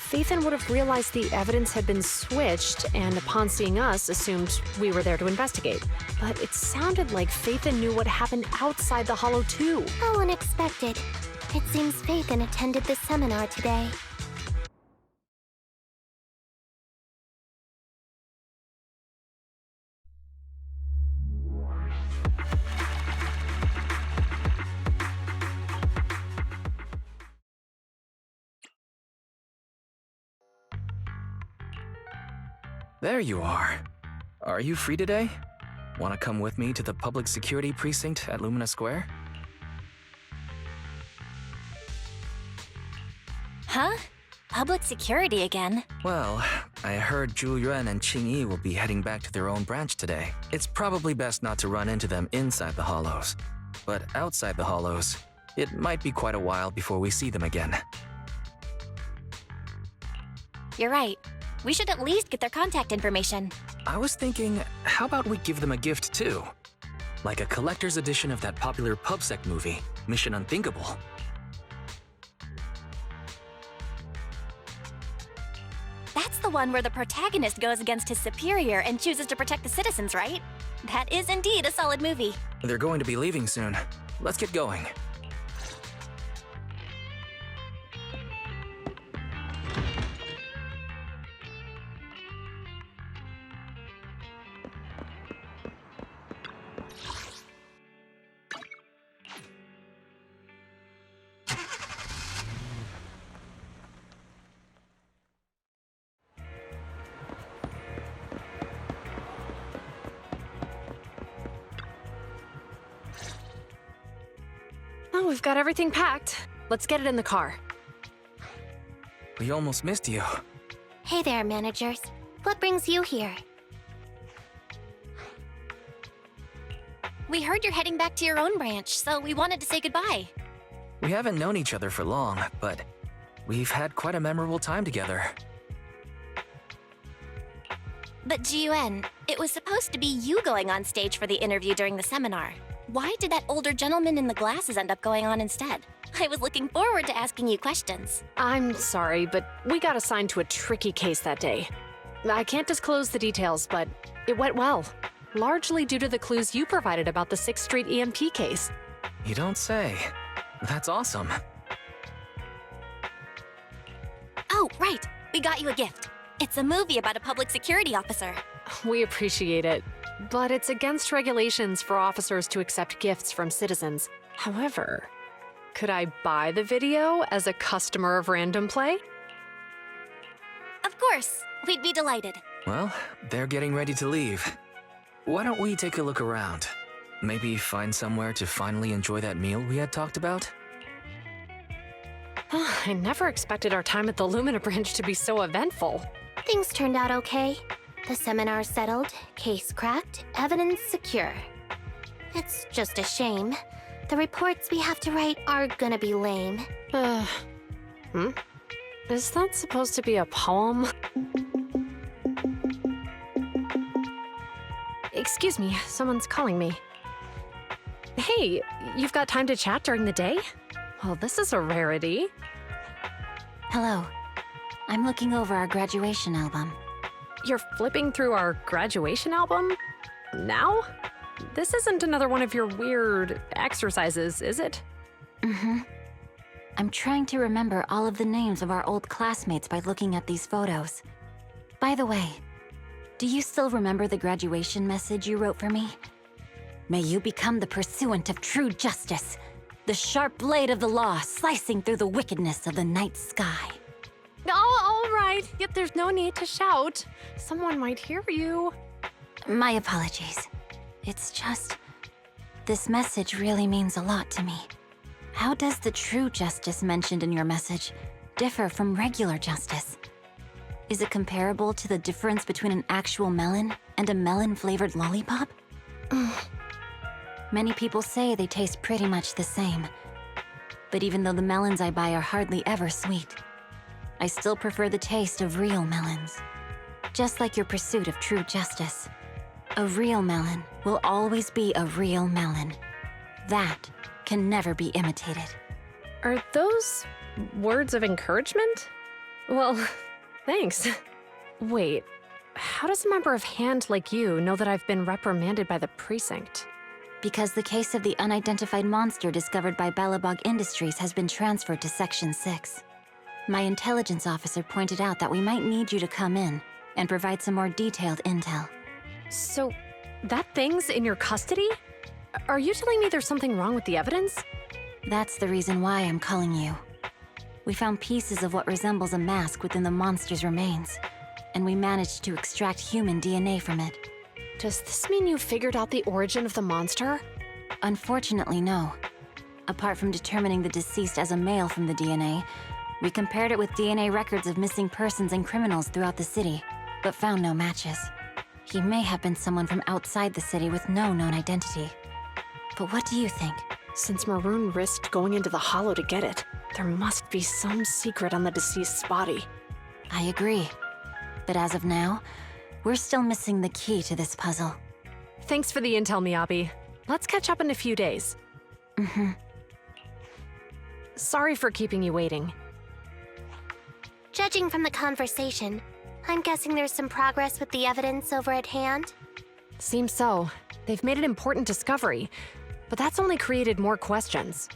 Phaethon would have realized the evidence had been switched and upon seeing us, assumed we were there to investigate. But it sounded like Phaethon knew what happened outside the hollow too. How unexpected. It seems Phaethon attended the seminar today. There you are. Are you free today? Want to come with me to the public security precinct at Lumina Square? Huh? Public security again? Well, I heard Zhu Yuan and Qingyi will be heading back to their own branch today. It's probably best not to run into them inside the hollows. But outside the hollows, it might be quite a while before we see them again. You're right. We should at least get their contact information. I was thinking, how about we give them a gift too? Like a collector's edition of that popular PubSec movie, Mission Unthinkable. That's the one where the protagonist goes against his superior and chooses to protect the citizens, right? That is indeed a solid movie. They're going to be leaving soon. Let's get going. Oh, we've got everything packed. Let's get it in the car. We almost missed you. Hey there, managers. What brings you here? We heard you're heading back to your own branch, so we wanted to say goodbye. We haven't known each other for long, but we've had quite a memorable time together. But Ji-Yuan, it was supposed to be you going on stage for the interview during the seminar. Why did that older gentleman in the glasses end up going on instead? I was looking forward to asking you questions. I'm sorry, but we got assigned to a tricky case that day. I can't disclose the details, but it went well. Largely due to the clues you provided about the 6th Street EMP case. You don't say. That's awesome. Oh, right. We got you a gift. It's a movie about a public security officer. We appreciate it, but it's against regulations for officers to accept gifts from citizens. However, could I buy the video as a customer of Random Play? Of course. We'd be delighted. Well, they're getting ready to leave. Why don't we take a look around? Maybe find somewhere to finally enjoy that meal we had talked about? I never expected our time at the Lumina branch to be so eventful. Things turned out okay. The seminar settled, case cracked, evidence secure. It's just a shame. The reports we have to write are gonna be lame. Is that supposed to be a poem? Excuse me, someone's calling me. Hey, you've got time to chat during the day? Well, this is a rarity. Hello. I'm looking over our graduation album. You're flipping through our graduation album? Now? This isn't another one of your weird exercises, is it? Mm-hmm. I'm trying to remember all of the names of our old classmates by looking at these photos. By the way, do you still remember the graduation message you wrote for me? May you become the pursuant of true justice, the sharp blade of the law slicing through the wickedness of the night sky. Oh, all right. Yet there's no need to shout. Someone might hear you. My apologies. It's just, this message really means a lot to me. How does the true justice mentioned in your message differ from regular justice? Is it comparable to the difference between an actual melon and a melon-flavored lollipop? Many people say they taste pretty much the same. But even though the melons I buy are hardly ever sweet, I still prefer the taste of real melons. Just like your pursuit of true justice. A real melon will always be a real melon. That can never be imitated. Are those words of encouragement? Well, thanks. Wait, how does a member of HAND like you know that I've been reprimanded by the precinct? Because the case of the unidentified monster discovered by Balabog Industries has been transferred to Section 6. My intelligence officer pointed out that we might need you to come in and provide some more detailed intel. So, that thing's in your custody? Are you telling me there's something wrong with the evidence? That's the reason why I'm calling you. We found pieces of what resembles a mask within the monster's remains, and we managed to extract human DNA from it. Does this mean you figured out the origin of the monster? Unfortunately, no. Apart from determining the deceased as a male from the DNA, we compared it with DNA records of missing persons and criminals throughout the city, but found no matches. He may have been someone from outside the city with no known identity. But what do you think? Since Maroon risked going into the Hollow to get it, there must be some secret on the deceased's body. I agree. But as of now, we're still missing the key to this puzzle. Thanks for the intel, Miyabi. Let's catch up in a few days. Mm-hmm. Sorry for keeping you waiting. Judging from the conversation, I'm guessing there's some progress with the evidence over at HAND? Seems so. They've made an important discovery, but that's only created more questions.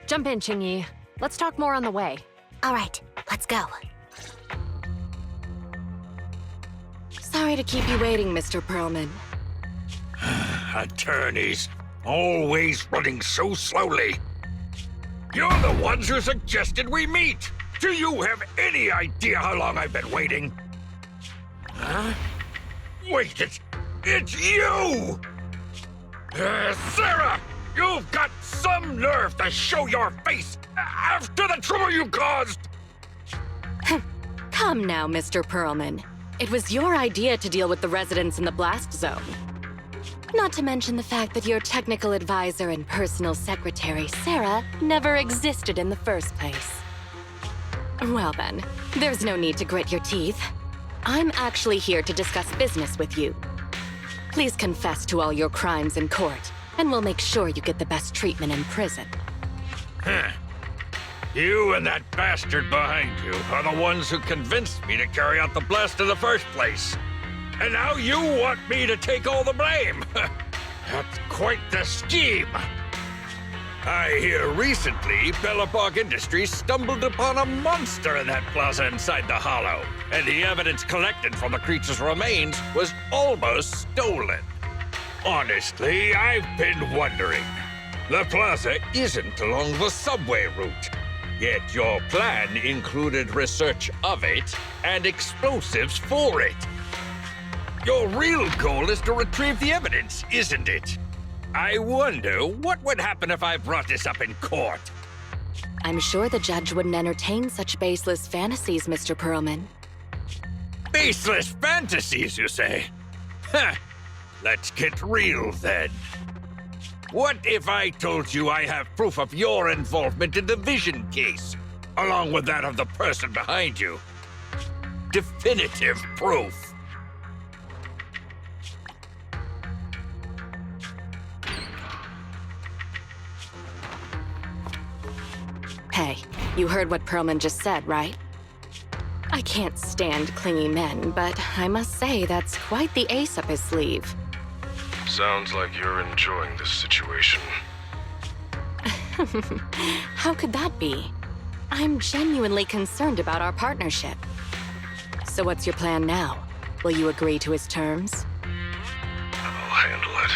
Jump in, Qingyi. Let's talk more on the way. All right, let's go. Sorry to keep you waiting, Mr. Perlman. Attorneys, always running so slowly. You're the ones who suggested we meet. Do you have any idea how long I've been waiting? Huh? Wait, it's you! Sarah! You've got some nerve to show your face after the trouble you caused! Come now, Mr. Perlman. It was your idea to deal with the residents in the blast zone. Not to mention the fact that your technical advisor and personal secretary, Sarah, never existed in the first place. Well then, there's no need to grit your teeth. I'm actually here to discuss business with you. Please confess to all your crimes in court, and we'll make sure you get the best treatment in prison. Huh. You and that bastard behind you are the ones who convinced me to carry out the blast in the first place. And now you want me to take all the blame. That's quite the scheme. I hear recently Belobog Industries stumbled upon a monster in that plaza inside the Hollow, and the evidence collected from the creature's remains was almost stolen. Honestly, I've been wondering. The plaza isn't along the subway route, yet your plan included research of it and explosives for it. Your real goal is to retrieve the evidence, isn't it? I wonder what would happen if I brought this up in court. I'm sure the judge wouldn't entertain such baseless fantasies, Mr. Perlman. Baseless fantasies, you say? Heh. Let's get real then. What if I told you I have proof of your involvement in the Vision case, along with that of the person behind you? Definitive proof. Hey, you heard what Perlman just said, right? I can't stand clingy men, but I must say that's quite the ace up his sleeve. Sounds like you're enjoying this situation. How could that be? I'm genuinely concerned about our partnership. So what's your plan now? Will you agree to his terms? I'll handle it.